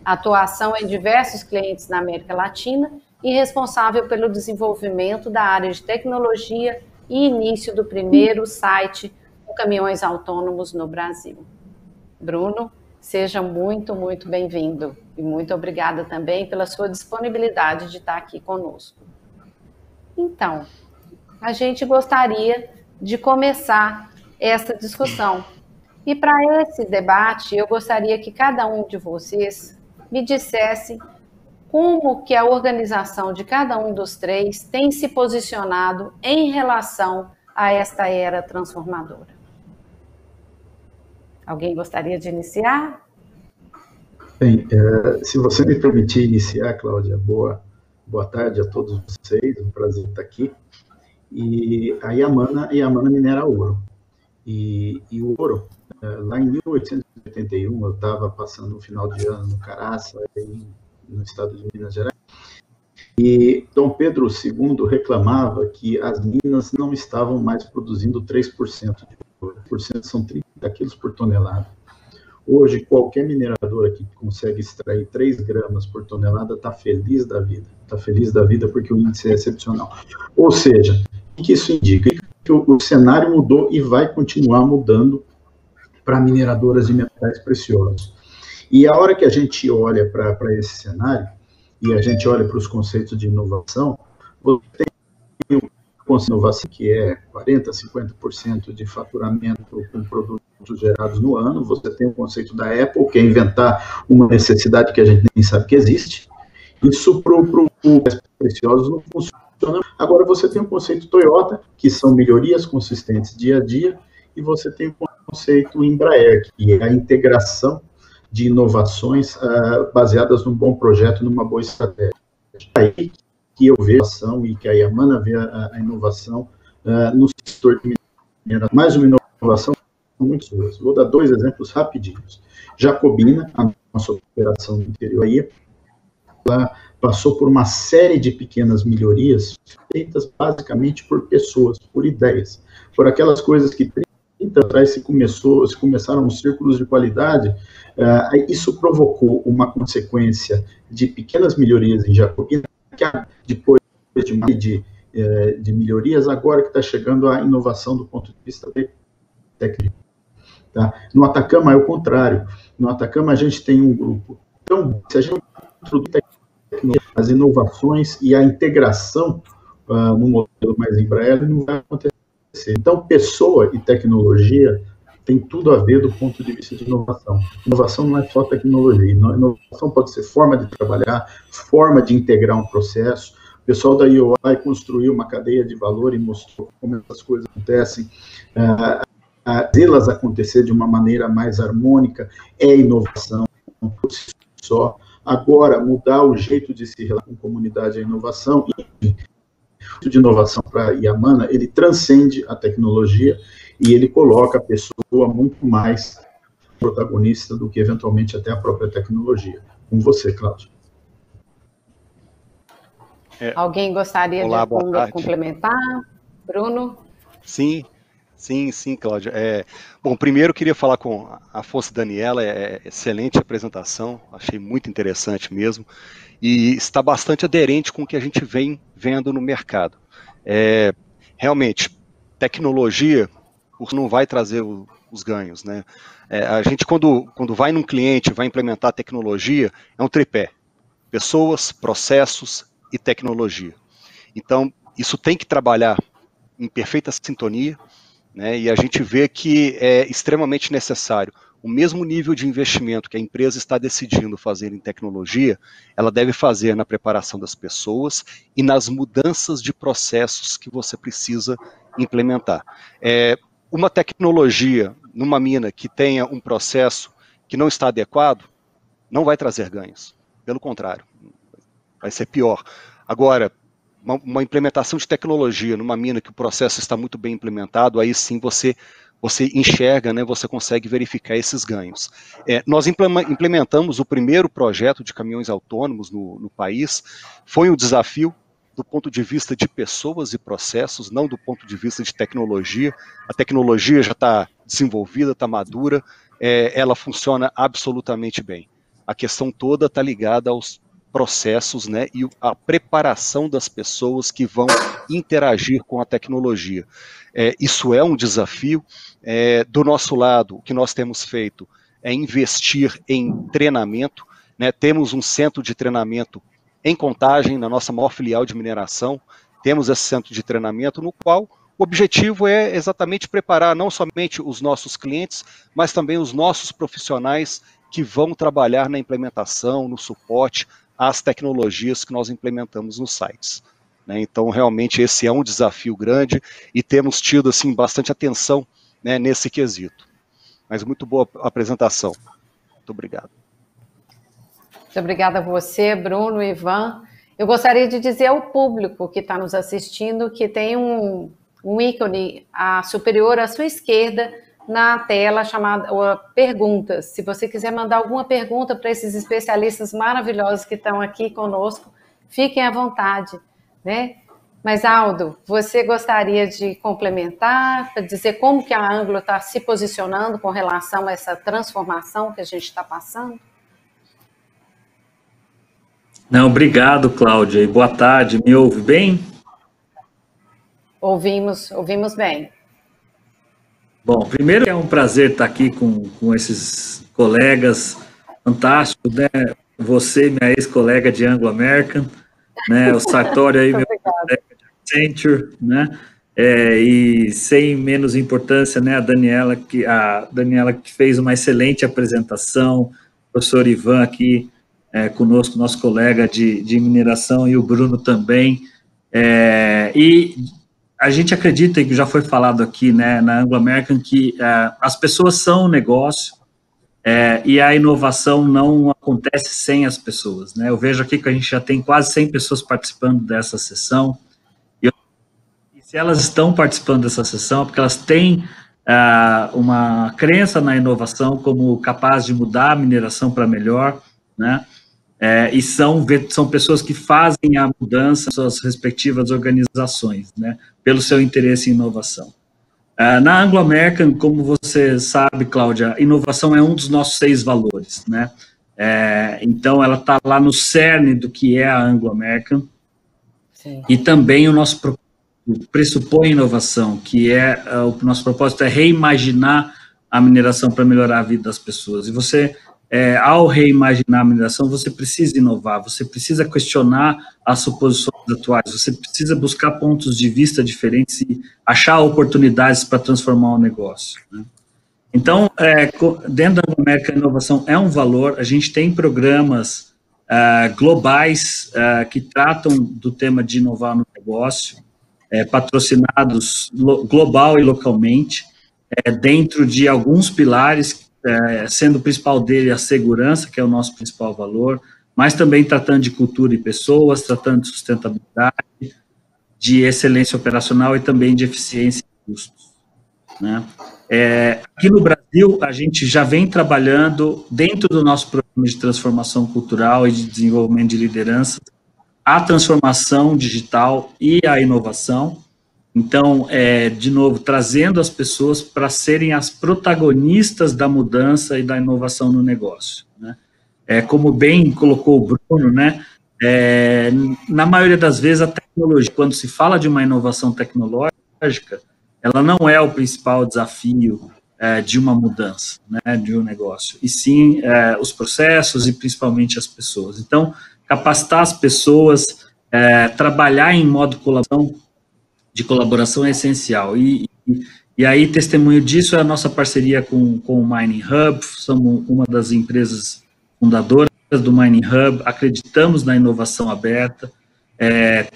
[SPEAKER 2] Atuação em diversos clientes na América Latina e responsável pelo desenvolvimento da área de tecnologia e início do primeiro site com caminhões autônomos no Brasil. Bruno, seja muito, muito bem-vindo e muito obrigada também pela sua disponibilidade de estar aqui conosco. Então, a gente gostaria de começar essa discussão. E para esse debate, eu gostaria que cada um de vocês me dissesse como que a organização de cada um dos 3 tem se posicionado em relação a esta era transformadora. Alguém gostaria de iniciar?
[SPEAKER 5] Bem, se você me permitir iniciar, Cláudia, boa tarde a todos vocês, um prazer estar aqui. E a Yamana minera ouro. E o ouro, lá em 1881, eu estava passando um final de ano no Caraça, no estado de Minas Gerais, e Dom Pedro II reclamava que as minas não estavam mais produzindo 3% de ouro, 3% são 30 quilos por tonelada. Hoje, qualquer mineradora que consegue extrair 3 gramas por tonelada está feliz da vida porque o índice é excepcional. Ou seja, o que isso indica? Que o cenário mudou e vai continuar mudando para mineradoras de metais preciosos. E a hora que a gente olha para esse cenário, e a gente olha para os conceitos de inovação, você tem um conceito de inovação que é 40%, 50% de faturamento com produtos gerados no ano, você tem o conceito da Apple, que é inventar uma necessidade que a gente nem sabe que existe, isso para os metais preciosos não funciona. Agora você tem o conceito Toyota, que são melhorias consistentes dia a dia, e você tem o conceito Embraer, que é a integração de inovações baseadas num bom projeto, numa boa estratégia. É aí que eu vejo a inovação e que a Yamana vê a inovação no setor de mineração. Mais uma inovação muito boa. Vou dar 2 exemplos rapidinhos. Jacobina, a nossa operação no interior aí, ela passou por uma série de pequenas melhorias feitas basicamente por pessoas, por ideias, por aquelas coisas que Então, se começaram os círculos de qualidade, isso provocou uma consequência de pequenas melhorias em Jacobina, que depois de melhorias, agora que está chegando a inovação do ponto de vista técnico. Tá? No Atacama é o contrário. No Atacama a gente tem um grupo. Então, se a gente introduz as inovações e a integração no modelo mais Embraer, não vai acontecer. Então, pessoa e tecnologia tem tudo a ver do ponto de vista de inovação. Inovação não é só tecnologia. Inovação pode ser forma de trabalhar, forma de integrar um processo. O pessoal da IOI construiu uma cadeia de valor e mostrou como essas coisas acontecem. Fazê-las acontecer de uma maneira mais harmônica é inovação por si só. Agora, mudar o jeito de se relacionar com comunidade é inovação. E o de inovação para Yamana, ele transcende a tecnologia e ele coloca a pessoa muito mais protagonista do que, eventualmente, até a própria tecnologia. Com você, Cláudio.
[SPEAKER 2] Alguém gostaria de complementar? Bruno?
[SPEAKER 6] Sim, Cláudia. Bom, primeiro eu queria falar com a Afonso e Daniela, excelente apresentação, achei muito interessante mesmo, e está bastante aderente com o que a gente vem vendo no mercado. Realmente, tecnologia não vai trazer os ganhos, né? A gente, quando vai num cliente, vai implementar tecnologia, é um tripé: pessoas, processos e tecnologia. Então, isso tem que trabalhar em perfeita sintonia, né? E a gente vê que é extremamente necessário o mesmo nível de investimento que a empresa está decidindo fazer em tecnologia, ela deve fazer na preparação das pessoas e nas mudanças de processos que você precisa implementar. Uma tecnologia numa mina que tenha um processo que não está adequado, não vai trazer ganhos. Pelo contrário, vai ser pior. Agora, uma implementação de tecnologia numa mina que o processo está muito bem implementado, aí sim você enxerga, né, você consegue verificar esses ganhos. Nós implementamos o primeiro projeto de caminhões autônomos no país. Foi um desafio do ponto de vista de pessoas e processos, não do ponto de vista de tecnologia. A tecnologia já está desenvolvida, está madura, ela funciona absolutamente bem. A questão toda está ligada aos processos, né, e a preparação das pessoas que vão interagir com a tecnologia. Isso é um desafio. Do nosso lado, o que nós temos feito é investir em treinamento, né? Temos um centro de treinamento em Contagem, na nossa maior filial de mineração. Temos esse centro de treinamento no qual o objetivo é exatamente preparar não somente os nossos clientes, mas também os nossos profissionais que vão trabalhar na implementação, no suporte às tecnologias que nós implementamos nos sites. Então, realmente, esse é um desafio grande e temos tido assim, bastante atenção, né, nesse quesito. Mas muito boa apresentação. Muito obrigado.
[SPEAKER 2] Muito obrigada a você, Bruno, Ivan. Eu gostaria de dizer ao público que está nos assistindo que tem um ícone superior à sua esquerda na tela chamada perguntas. Se você quiser mandar alguma pergunta para esses especialistas maravilhosos que estão aqui conosco, fiquem à vontade, né? Mas, Aldo, você gostaria de complementar, para dizer como que a Anglo está se posicionando com relação a essa transformação que a gente está passando?
[SPEAKER 7] Não, obrigado, Cláudia, e boa tarde. Me ouve bem?
[SPEAKER 2] Ouvimos bem.
[SPEAKER 7] Bom, primeiro é um prazer estar aqui com esses colegas fantásticos, né? Você, minha ex-colega de Anglo American, né? O Sartori aí, meu colega de Accenture, né? E sem menos importância, né? A Daniela que fez uma excelente apresentação, o professor Ivan aqui conosco, nosso colega de mineração, e o Bruno também. E a gente acredita, e já foi falado aqui, né, na Anglo American, que as pessoas são um negócio, e a inovação não acontece sem as pessoas, né? Eu vejo aqui que a gente já tem quase 100 pessoas participando dessa sessão, e se elas estão participando dessa sessão, é porque elas têm uma crença na inovação como capaz de mudar a mineração para melhor, né? E são pessoas que fazem a mudança em suas respectivas organizações, né, pelo seu interesse em inovação. Na Anglo American, como você sabe, Cláudia, inovação é um dos nossos 6 valores, né? Então, ela está lá no cerne do que é a Anglo American. Sim. E também o nosso pressupõe inovação, que o nosso propósito é reimaginar a mineração para melhorar a vida das pessoas. E você, ao reimaginar a mineração, você precisa inovar, você precisa questionar as suposições atuais, você precisa buscar pontos de vista diferentes e achar oportunidades para transformar o negócio, né? Então, dentro da Anglo American, a inovação é um valor. A gente tem programas globais que tratam do tema de inovar no negócio, patrocinados global e localmente, dentro de alguns pilares, sendo o principal dele a segurança, que é o nosso principal valor, mas também tratando de cultura e pessoas, tratando de sustentabilidade, de excelência operacional e também de eficiência e custos, né? Aqui no Brasil, a gente já vem trabalhando dentro do nosso programa de transformação cultural e de desenvolvimento de liderança, a transformação digital e a inovação. Então, de novo, trazendo as pessoas para serem as protagonistas da mudança e da inovação no negócio, né? Como bem colocou o Bruno, né? Na maioria das vezes, a tecnologia, quando se fala de uma inovação tecnológica, ela não é o principal desafio de uma mudança, né, de um negócio, e sim os processos e principalmente as pessoas. Então, capacitar as pessoas, trabalhar em modo de colaboração é essencial. E aí, testemunho disso é a nossa parceria com o Mining Hub. Somos uma das empresas fundadoras do Mining Hub, acreditamos na inovação aberta.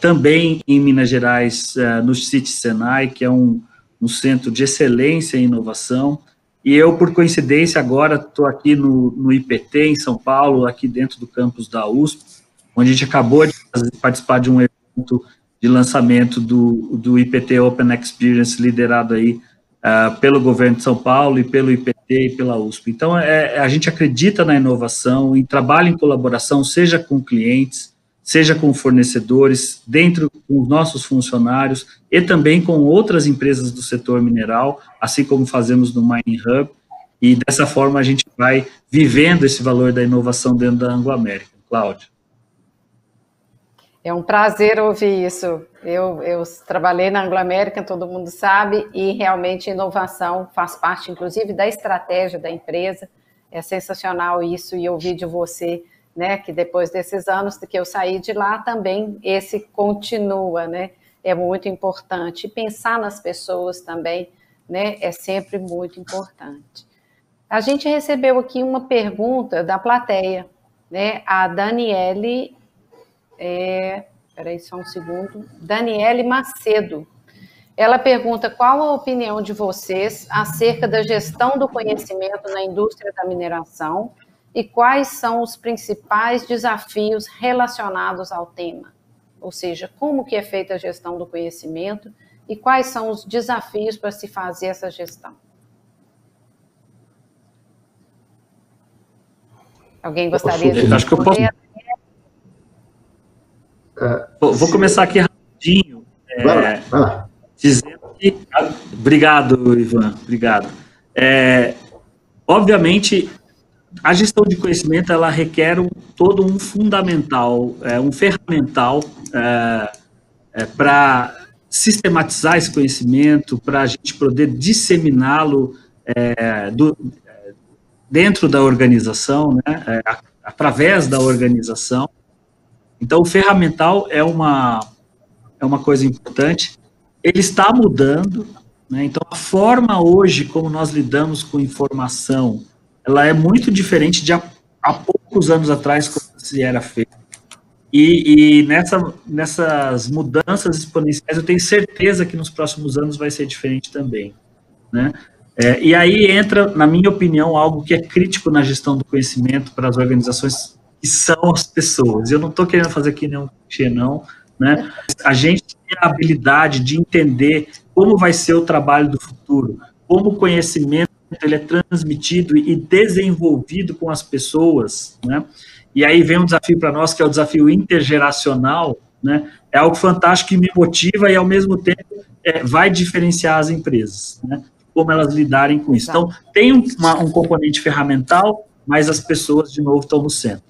[SPEAKER 7] Também em Minas Gerais, no City Senai, que é um centro de excelência em inovação, e eu, por coincidência, agora estou aqui no IPT, em São Paulo, aqui dentro do campus da USP, onde a gente acabou de participar de um evento de lançamento do IPT Open Experience, liderado aí pelo governo de São Paulo e pelo IPT e pela USP. Então, a gente acredita na inovação, em trabalho em colaboração, seja com clientes, seja com fornecedores, dentro com os nossos funcionários e também com outras empresas do setor mineral, assim como fazemos no Mining Hub, e dessa forma a gente vai vivendo esse valor da inovação dentro da Anglo American. Cláudia.
[SPEAKER 2] É um prazer ouvir isso. Eu trabalhei na Anglo American, todo mundo sabe, e realmente inovação faz parte, inclusive, da estratégia da empresa. É sensacional isso, e ouvir de você, né, que depois desses anos que eu saí de lá, também esse continua, né, é muito importante. E pensar nas pessoas também, né, é sempre muito importante. A gente recebeu aqui uma pergunta da plateia, né, a Daniele, só um segundo, Daniele Macedo. Ela pergunta qual a opinião de vocês acerca da gestão do conhecimento na indústria da mineração e quais são os principais desafios relacionados ao tema. Ou seja, como que é feita a gestão do conhecimento e quais são os desafios para se fazer essa gestão. Alguém gostaria de responder?
[SPEAKER 7] Acho que eu posso. Vou começar aqui rapidinho.
[SPEAKER 5] Vai lá.
[SPEAKER 7] Dizendo que... Obrigado, Ivan. Obrigado. Obviamente, a gestão de conhecimento, ela requer todo um fundamental, um ferramental para sistematizar esse conhecimento, para a gente poder disseminá-lo dentro da organização, né, através da organização. Então, o ferramental é uma coisa importante. Ele está mudando, né? Então, a forma hoje como nós lidamos com informação, ela é muito diferente de há poucos anos atrás, como se era feito. E nessas mudanças exponenciais, eu tenho certeza que nos próximos anos vai ser diferente também, né? E aí entra, na minha opinião, algo que é crítico na gestão do conhecimento para as organizações, que são as pessoas. Eu não estou querendo fazer aqui nenhum clichê, não, né? A gente tem a habilidade de entender como vai ser o trabalho do futuro, como o conhecimento ele é transmitido e desenvolvido com as pessoas, né? E aí vem um desafio para nós, que é o desafio intergeracional, né? É algo fantástico que me motiva e, ao mesmo tempo, vai diferenciar as empresas, né? Como elas lidarem com isso. Então, tem um componente ferramental, mas as pessoas, de novo, estão no centro.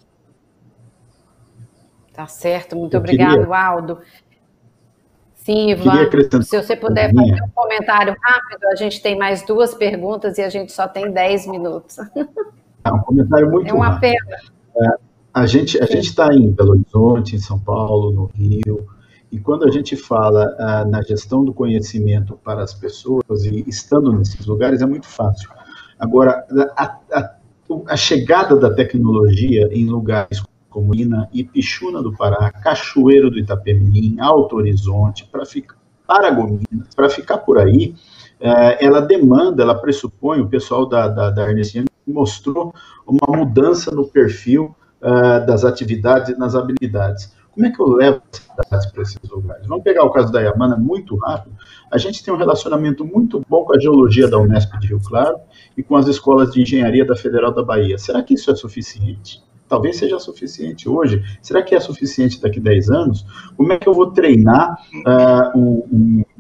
[SPEAKER 2] Tá certo, muito obrigado, Aldo. Sim, Ivan, se você puder fazer um comentário rápido, a gente tem mais 2 perguntas e a gente só tem 10 minutos.
[SPEAKER 5] Um comentário muito rápido.
[SPEAKER 2] É uma pena.
[SPEAKER 5] A gente está em Belo Horizonte, em São Paulo, no Rio, e quando a gente fala na gestão do conhecimento para as pessoas, e estando nesses lugares, é muito fácil. Agora, a chegada da tecnologia em lugares como Ipixuna do Pará, Cachoeiro do Itapemirim, Alto Horizonte, Paragominas, para ficar por aí, ela demanda, ela pressupõe, o pessoal da Ernst Young mostrou uma mudança no perfil das atividades e nas habilidades. Como é que eu levo as cidades para esses lugares? Vamos pegar o caso da Yamana muito rápido. A gente tem um relacionamento muito bom com a geologia da Unesp de Rio Claro e com as escolas de engenharia da Federal da Bahia. Será que isso é suficiente? Talvez seja suficiente hoje. Será que é suficiente daqui a 10 anos? Como é que eu vou treinar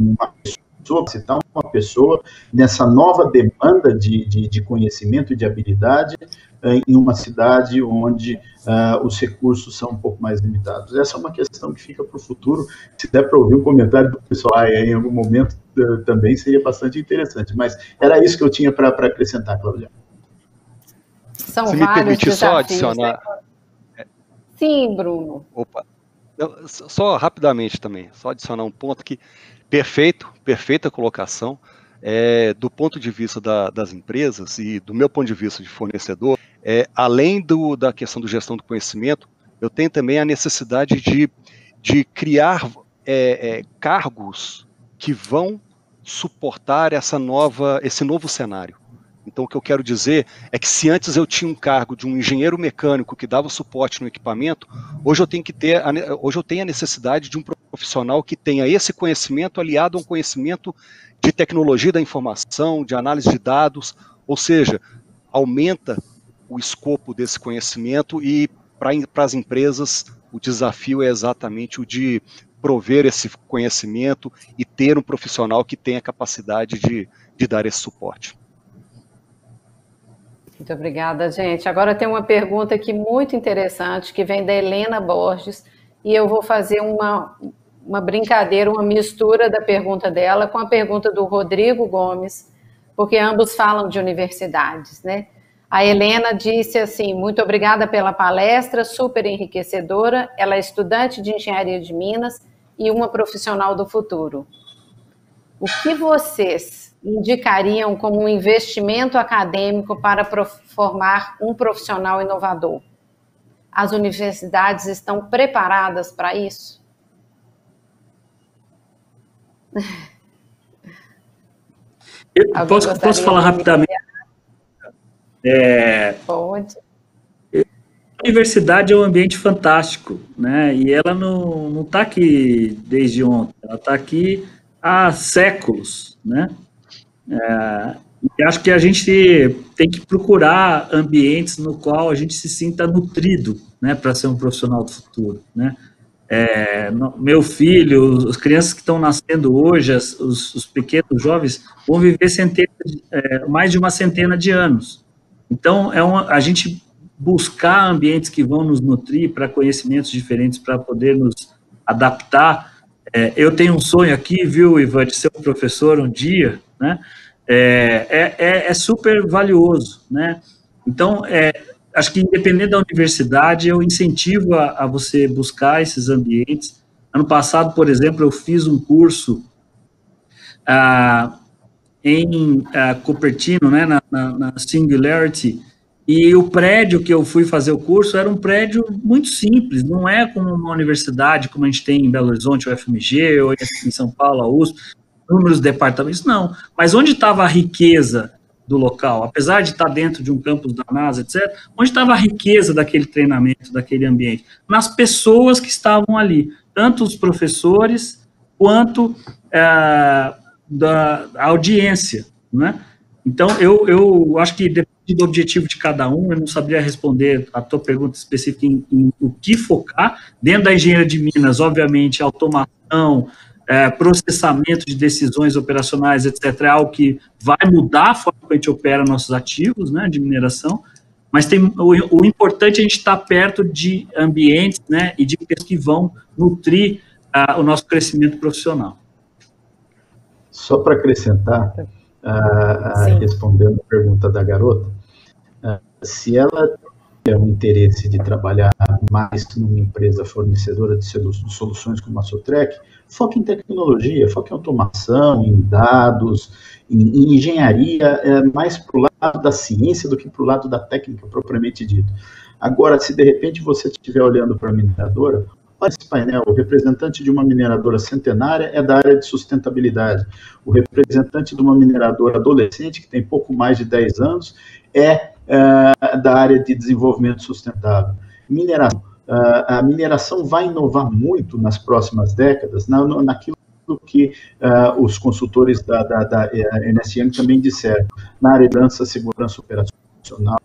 [SPEAKER 5] uma pessoa nessa nova demanda de conhecimento e de habilidade em uma cidade onde os recursos são um pouco mais limitados? Essa é uma questão que fica para o futuro. Se der para ouvir um comentário do pessoal em algum momento, também seria bastante interessante. Mas era isso que eu tinha para acrescentar, Cláudia.
[SPEAKER 2] São
[SPEAKER 6] Se
[SPEAKER 2] vários
[SPEAKER 6] me permitir
[SPEAKER 2] desafios,
[SPEAKER 6] só adicionar...
[SPEAKER 2] né? Sim, Bruno.
[SPEAKER 6] Opa. Só rapidamente também, só adicionar um ponto que perfeita colocação. Do ponto de vista das empresas e do meu ponto de vista de fornecedor, além da questão da gestão do conhecimento, eu tenho também a necessidade de criar cargos que vão suportar esse novo cenário. Então, o que eu quero dizer é que se antes eu tinha um cargo de um engenheiro mecânico que dava suporte no equipamento, hoje eu tenho a necessidade de um profissional que tenha esse conhecimento aliado a um conhecimento de tecnologia da informação, de análise de dados, ou seja, aumenta o escopo desse conhecimento e para as empresas o desafio é exatamente o de prover esse conhecimento e ter um profissional que tenha capacidade de dar esse suporte.
[SPEAKER 2] Muito obrigada, gente. Agora tem uma pergunta aqui muito interessante, que vem da Helena Borges, e eu vou fazer uma brincadeira, uma mistura da pergunta dela com a pergunta do Rodrigo Gomes, porque ambos falam de universidades, né? A Helena disse assim: muito obrigada pela palestra, super enriquecedora. Ela é estudante de engenharia de Minas e uma profissional do futuro. O que vocês indicariam como um investimento acadêmico para formar um profissional inovador? As universidades estão preparadas para isso?
[SPEAKER 7] Eu posso falar rapidamente?
[SPEAKER 2] Pode.
[SPEAKER 7] A universidade é um ambiente fantástico, né? E ela não está aqui desde ontem, ela está aqui há séculos, né? E acho que a gente tem que procurar ambientes no qual a gente se sinta nutrido, né, para ser um profissional do futuro, né? Meu filho, as crianças que estão nascendo hoje, os pequenos jovens, vão viver mais de uma centena de anos. Então, a gente buscar ambientes que vão nos nutrir para conhecimentos diferentes, para poder nos adaptar. Eu tenho um sonho aqui, viu, Ivan, de ser um professor um dia, né? É super valioso, né? Então, acho que independente da universidade, eu incentivo a você buscar esses ambientes. Ano passado, por exemplo, eu fiz um curso em Cupertino, né, na Singularity, e o prédio que eu fui fazer o curso era um prédio muito simples, não é como uma universidade, como a gente tem em Belo Horizonte, o FMG, ou em São Paulo, a USP, números de departamentos, não. Mas onde estava a riqueza do local? Apesar de estar dentro de um campus da NASA, etc., onde estava a riqueza daquele treinamento, daquele ambiente? Nas pessoas que estavam ali, tanto os professores, quanto da audiência, né? Então, eu acho que depende do objetivo de cada um, eu não saberia responder a tua pergunta específica em o que focar. Dentro da engenharia de Minas, obviamente, automação, processamento de decisões operacionais, etc., é algo que vai mudar a forma que a gente opera nossos ativos, né, de mineração, mas o importante é a gente estar perto de ambientes, né, e de pessoas que vão nutrir o nosso crescimento profissional.
[SPEAKER 5] Só para acrescentar, respondendo a pergunta da garota, se ela tem um interesse de trabalhar mais numa empresa fornecedora de soluções como a Sotrec, foca em tecnologia, foca em automação, em dados, em engenharia, mais para o lado da ciência do que para o lado da técnica propriamente dito. Agora, se de repente você estiver olhando para a mineradora, olha esse painel, o representante de uma mineradora centenária é da área de sustentabilidade, o representante de uma mineradora adolescente, que tem pouco mais de 10 anos, é da área de desenvolvimento sustentável. Mineração. A mineração vai inovar muito nas próximas décadas, naquilo que os consultores da Ernst Young também disseram, na área de segurança operacional,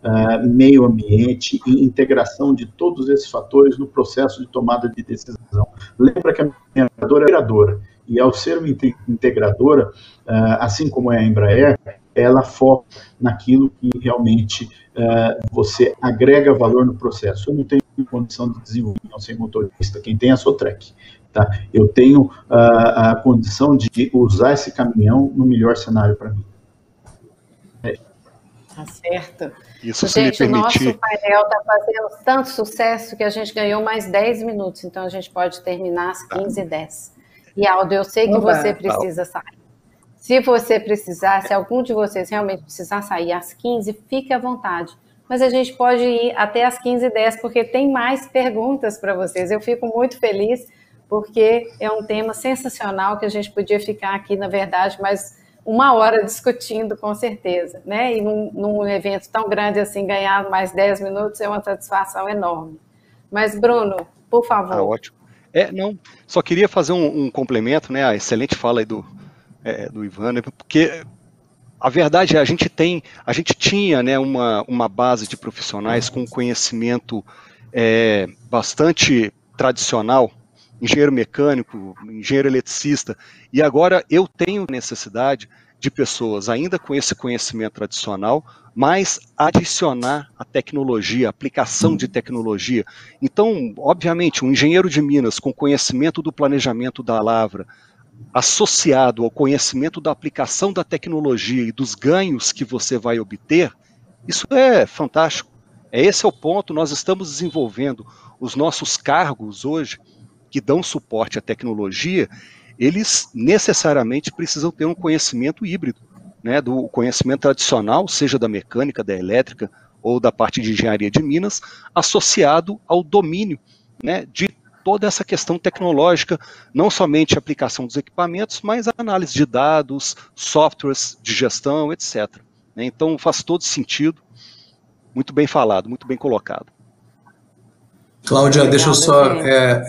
[SPEAKER 5] meio ambiente e integração de todos esses fatores no processo de tomada de decisão. Lembra que a mineradora é integradora, e ao ser uma integradora, assim como é a Embraer, ela foca naquilo que realmente você agrega valor no processo. Eu não tenho condição de desenvolver sem motorista, quem tem é a Sotrec. Tá? Eu tenho a condição de usar esse caminhão no melhor cenário para mim.
[SPEAKER 2] Tá certo.
[SPEAKER 6] Isso,
[SPEAKER 2] gente, o nosso painel está fazendo tanto sucesso que a gente ganhou mais 10 minutos, então a gente pode terminar às 15h10. E, Aldo, eu sei que você precisa sair. Se você precisar, se algum de vocês realmente precisar sair às 15, fique à vontade. Mas a gente pode ir até às 15h10, porque tem mais perguntas para vocês. Eu fico muito feliz, porque é um tema sensacional que a gente podia ficar aqui, na verdade, mais 1 hora discutindo, com certeza. Né? E num evento tão grande assim, ganhar mais 10 minutos é uma satisfação enorme. Mas, Bruno, por favor.
[SPEAKER 6] Ótimo. Não, só queria fazer um complemento, né? A excelente fala aí do Ivan, porque a verdade é a gente tinha, né, uma base de profissionais com conhecimento bastante tradicional, engenheiro mecânico, engenheiro eletricista, e agora eu tenho necessidade de pessoas ainda com esse conhecimento tradicional, mas adicionar a tecnologia, a aplicação de tecnologia. Então, obviamente, um engenheiro de Minas com conhecimento do planejamento da lavra, associado ao conhecimento da aplicação da tecnologia e dos ganhos que você vai obter, isso é fantástico. Esse é o ponto. Nós estamos desenvolvendo os nossos cargos hoje, que dão suporte à tecnologia, eles necessariamente precisam ter um conhecimento híbrido, né, do conhecimento tradicional, seja da mecânica, da elétrica ou da parte de engenharia de Minas, associado ao domínio, né, de toda essa questão tecnológica, não somente a aplicação dos equipamentos, mas a análise de dados, softwares de gestão, etc. Então faz todo sentido, muito bem falado, muito bem colocado.
[SPEAKER 4] Cláudia, deixa eu só,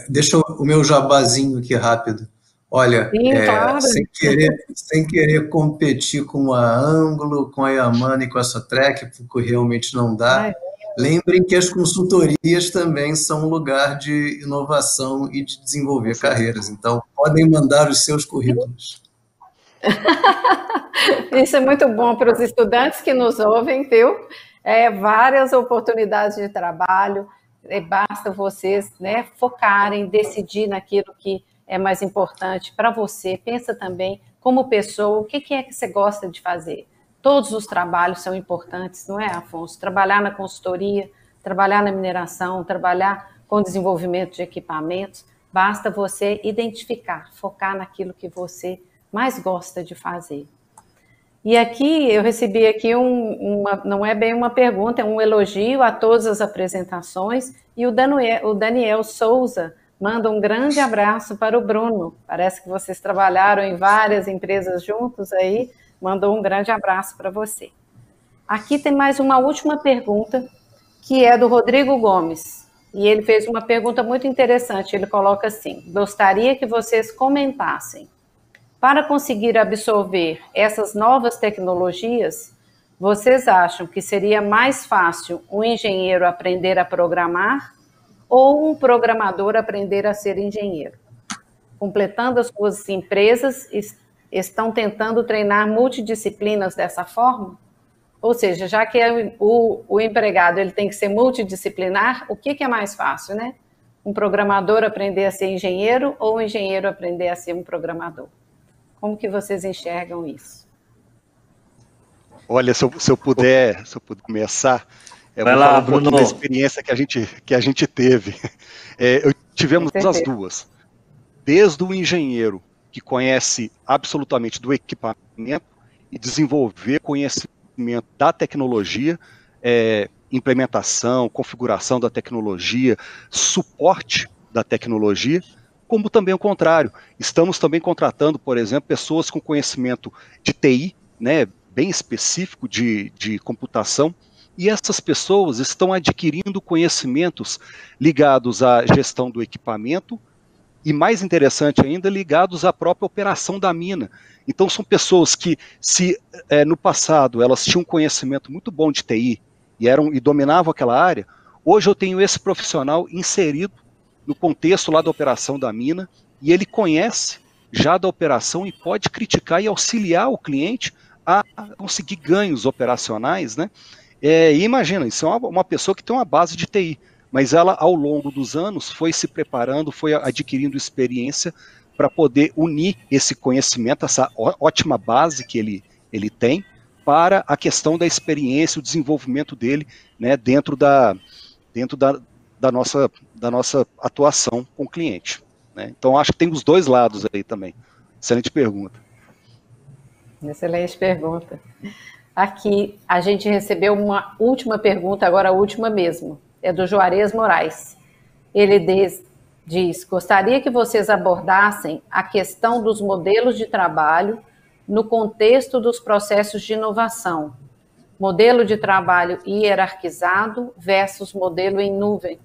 [SPEAKER 4] deixa o meu jabazinho aqui rápido. Olha, claro. sem querer competir com a Ângulo, com a Yamana e com a Sotrec, porque realmente não dá. Lembrem que as consultorias também são um lugar de inovação e de desenvolver carreiras. Então, podem mandar os seus currículos.
[SPEAKER 2] Isso é muito bom para os estudantes que nos ouvem, viu? Várias oportunidades de trabalho. Basta vocês, né, focarem, decidir naquilo que é mais importante para você. Pensa também, como pessoa, o que é que você gosta de fazer? Todos os trabalhos são importantes, não é, Afonso? Trabalhar na consultoria, trabalhar na mineração, trabalhar com desenvolvimento de equipamentos, basta você identificar, focar naquilo que você mais gosta de fazer. E aqui, eu recebi aqui não é bem uma pergunta, é um elogio a todas as apresentações, e o Daniel Souza manda um grande abraço para o Bruno. Parece que vocês trabalharam em várias empresas juntos aí, mandou um grande abraço para você. Aqui tem mais uma última pergunta, que é do Rodrigo Gomes. E ele fez uma pergunta muito interessante. Ele coloca assim: gostaria que vocês comentassem. Para conseguir absorver essas novas tecnologias, vocês acham que seria mais fácil um engenheiro aprender a programar ou um programador aprender a ser engenheiro? completando as suas empresas, estão tentando treinar multidisciplinas dessa forma? Ou seja, já que o empregado ele tem que ser multidisciplinar, o que é mais fácil, né? Um programador aprender a ser engenheiro ou um engenheiro aprender a ser um programador? Como que vocês enxergam isso?
[SPEAKER 6] Olha, se eu puder começar,
[SPEAKER 7] Vai lá, Bruno.
[SPEAKER 6] Da experiência que a gente teve. Tivemos as duas. Desde o engenheiro que conhece absolutamente do equipamento e desenvolver conhecimento da tecnologia, implementação, configuração da tecnologia, suporte da tecnologia, como também o contrário. Estamos também contratando, por exemplo, pessoas com conhecimento de TI, né, bem específico de computação, e essas pessoas estão adquirindo conhecimentos ligados à gestão do equipamento e, mais interessante ainda, ligados à própria operação da mina. Então, são pessoas que, se no passado elas tinham um conhecimento muito bom de TI e dominavam aquela área, hoje eu tenho esse profissional inserido no contexto lá da operação da mina, e ele conhece já da operação e pode criticar e auxiliar o cliente a conseguir ganhos operacionais, né? E imagina, isso é uma pessoa que tem uma base de TI, mas ela, ao longo dos anos, foi se preparando, foi adquirindo experiência para poder unir esse conhecimento, essa ótima base que ele tem, para a questão da experiência, o desenvolvimento dele, né, dentro da nossa atuação com o cliente, né? Então, acho que tem os dois lados aí também. Excelente pergunta.
[SPEAKER 2] Excelente pergunta. Aqui, a gente recebeu uma última pergunta, agora a última mesmo, é do Juarez Moraes. Ele diz, gostaria que vocês abordassem a questão dos modelos de trabalho no contexto dos processos de inovação. Modelo de trabalho hierarquizado versus modelo em nuvem.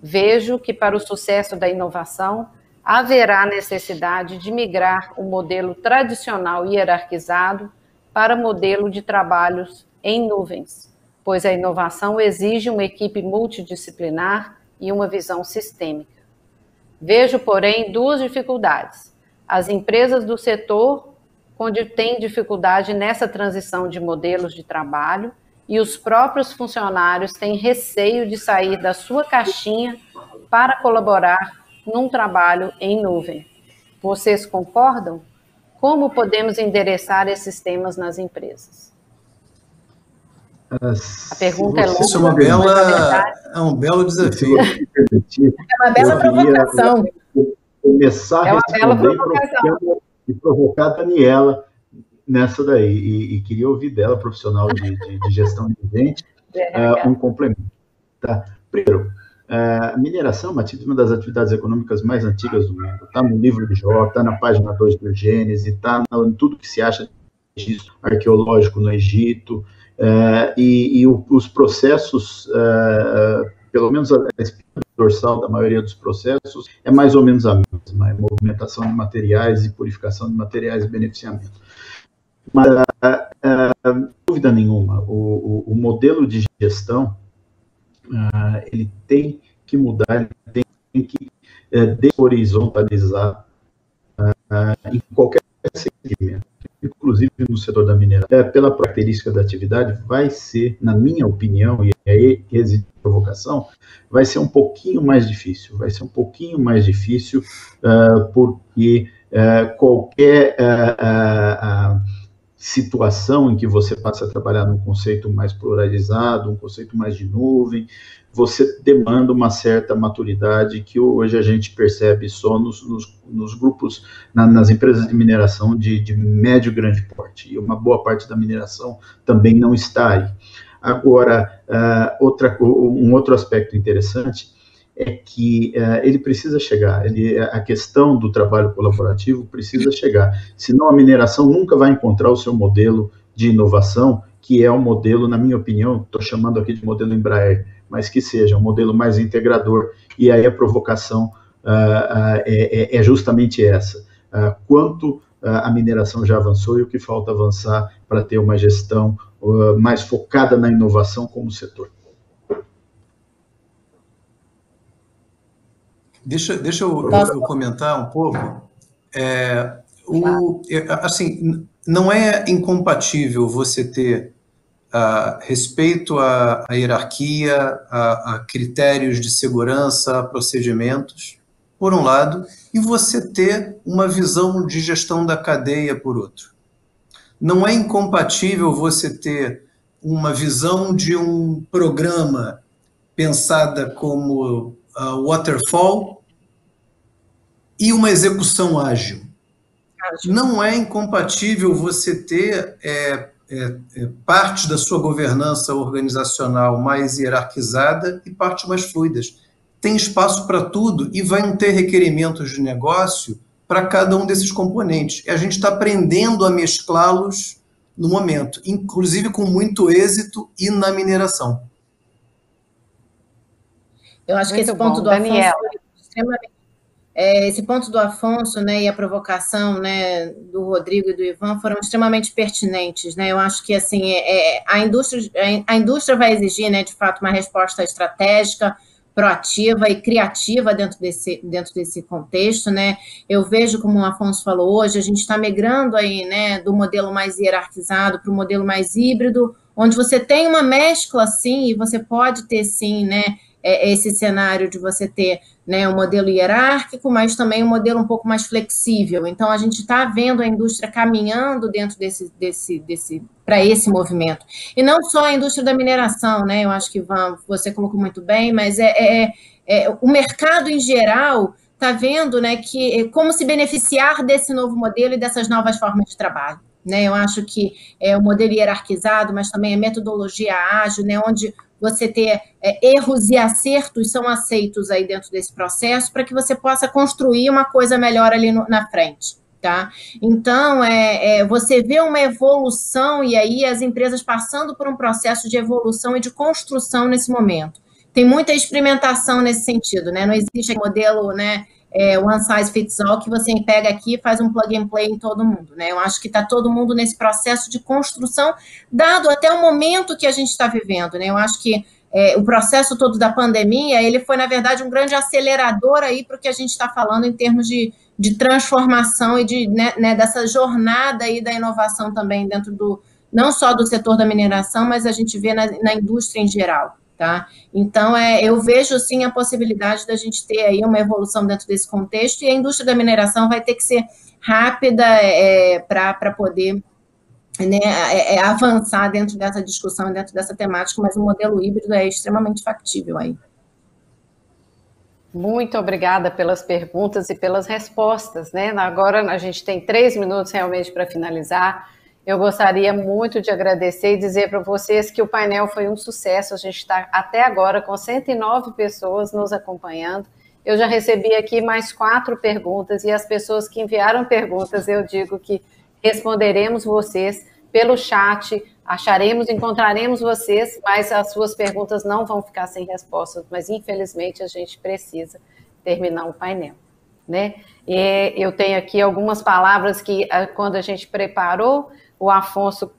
[SPEAKER 2] Vejo que para o sucesso da inovação, haverá necessidade de migrar o modelo tradicional hierarquizado para modelo de trabalhos em nuvens, pois a inovação exige uma equipe multidisciplinar e uma visão sistêmica. Vejo, porém, duas dificuldades. As empresas do setor onde têm dificuldade nessa transição de modelos de trabalho e os próprios funcionários têm receio de sair da sua caixinha para colaborar num trabalho em nuvem. Vocês concordam? Como podemos endereçar esses temas nas empresas? A pergunta é longa.
[SPEAKER 4] Isso é um belo desafio.
[SPEAKER 3] É uma bela provocação.
[SPEAKER 5] Começar a responder e provocar a Daniela nessa daí. E queria ouvir dela, profissional de gestão de gente, um complemento. Tá? Primeiro, a mineração é uma das atividades econômicas mais antigas do mundo. Está no livro de Jó, está na página 2 do Gênesis, está em tudo que se acha de registro arqueológico no Egito, e os processos, pelo menos a espinha dorsal da maioria dos processos, é mais ou menos a mesma, é movimentação de materiais e purificação de materiais e beneficiamento. Mas, dúvida nenhuma, o modelo de gestão, ele tem que mudar, ele tem que deshorizontalizar em qualquer segmento, inclusive no setor da mineração. Pela característica da atividade, vai ser, na minha opinião, e aí exige provocação, vai ser um pouquinho mais difícil, porque qualquer situação em que você passa a trabalhar num conceito mais pluralizado, um conceito mais de nuvem, você demanda uma certa maturidade que hoje a gente percebe só nos grupos, nas empresas de mineração de médio e grande porte, e uma boa parte da mineração também não está aí. Agora, um outro aspecto interessante é que ele precisa chegar, a questão do trabalho colaborativo precisa chegar, senão a mineração nunca vai encontrar o seu modelo de inovação, que é um modelo, na minha opinião, estou chamando aqui de modelo Embraer, mas que seja um modelo mais integrador, e aí a provocação é justamente essa, quanto a mineração já avançou e o que falta avançar para ter uma gestão mais focada na inovação como setor.
[SPEAKER 4] Deixa eu comentar um pouco. Assim, não é incompatível você ter respeito à hierarquia, a critérios de segurança, a procedimentos, por um lado, e você ter uma visão de gestão da cadeia, por outro. Não é incompatível você ter uma visão de um programa pensada como waterfall e uma execução ágil. Não é incompatível você ter parte da sua governança organizacional mais hierarquizada e partes mais fluidas. Tem espaço para tudo e vai ter requerimentos de negócio para cada um desses componentes. E a gente está aprendendo a mesclá-los no momento, inclusive com muito êxito e na mineração.
[SPEAKER 3] Eu acho que esse ponto do Afonso é extremamente... esse ponto do Afonso, né, e a provocação, né, do Rodrigo e do Ivan foram extremamente pertinentes, né? Eu acho que assim a indústria vai exigir, né, de fato, uma resposta estratégica, proativa e criativa dentro desse contexto, né? Eu vejo, como o Afonso falou hoje, a gente está migrando aí, né, do modelo mais hierarquizado para o modelo mais híbrido, onde você tem uma mescla, sim, e você pode ter, sim, né, esse cenário de você ter, né, um modelo hierárquico, mas também um modelo um pouco mais flexível. Então, a gente está vendo a indústria caminhando dentro para esse movimento. E não só a indústria da mineração, né? Eu acho que, Ivan, você colocou muito bem, mas o mercado em geral está vendo, né, como se beneficiar desse novo modelo e dessas novas formas de trabalho. Né? Eu acho que o modelo hierarquizado, mas também a metodologia ágil, né, onde você ter erros e acertos são aceitos aí dentro desse processo para que você possa construir uma coisa melhor ali na frente, tá? Então, você vê uma evolução e aí as empresas passando por um processo de evolução e de construção nesse momento. Tem muita experimentação nesse sentido, né? Não existe modelo, né, one size fits all, que você pega aqui e faz um plug and play em todo mundo, né? Eu acho que está todo mundo nesse processo de construção, dado até o momento que a gente está vivendo, né? Eu acho que o processo todo da pandemia, ele foi, na verdade, um grande acelerador aí para o que a gente está falando em termos de transformação e né, dessa jornada aí da inovação também dentro não só do setor da mineração, mas a gente vê na indústria em geral. Tá? Então, eu vejo, sim, a possibilidade da gente ter aí uma evolução dentro desse contexto e a indústria da mineração vai ter que ser rápida para poder, né, avançar dentro dessa discussão, dentro dessa temática, mas o modelo híbrido é extremamente factível aí.
[SPEAKER 2] Muito obrigada pelas perguntas e pelas respostas, né? Agora a gente tem 3 minutos realmente para finalizar. Eu gostaria muito de agradecer e dizer para vocês que o painel foi um sucesso. A gente está até agora com 109 pessoas nos acompanhando. Eu já recebi aqui mais 4 perguntas e as pessoas que enviaram perguntas, eu digo que responderemos vocês pelo chat, encontraremos vocês, mas as suas perguntas não vão ficar sem respostas, mas infelizmente a gente precisa terminar o painel, né? E eu tenho aqui algumas palavras que, quando a gente preparou, o Afonso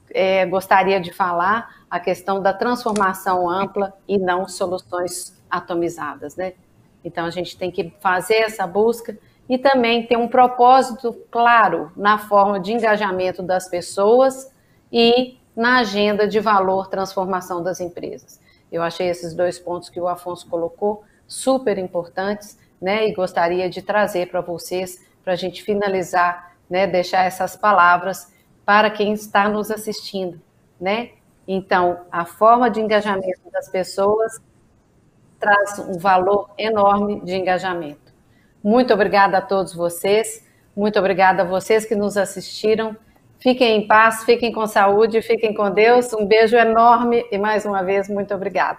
[SPEAKER 2] gostaria de falar, a questão da transformação ampla e não soluções atomizadas, né? Então, a gente tem que fazer essa busca e também ter um propósito claro na forma de engajamento das pessoas e na agenda de valor transformação das empresas. Eu achei esses 2 pontos que o Afonso colocou super importantes, né? E gostaria de trazer para vocês, para a gente finalizar, né? Deixar essas palavras para quem está nos assistindo, né? Então, a forma de engajamento das pessoas traz um valor enorme de engajamento. Muito obrigada a todos vocês, muito obrigada a vocês que nos assistiram. Fiquem em paz, fiquem com saúde, fiquem com Deus. Um beijo enorme e, mais uma vez, muito obrigada.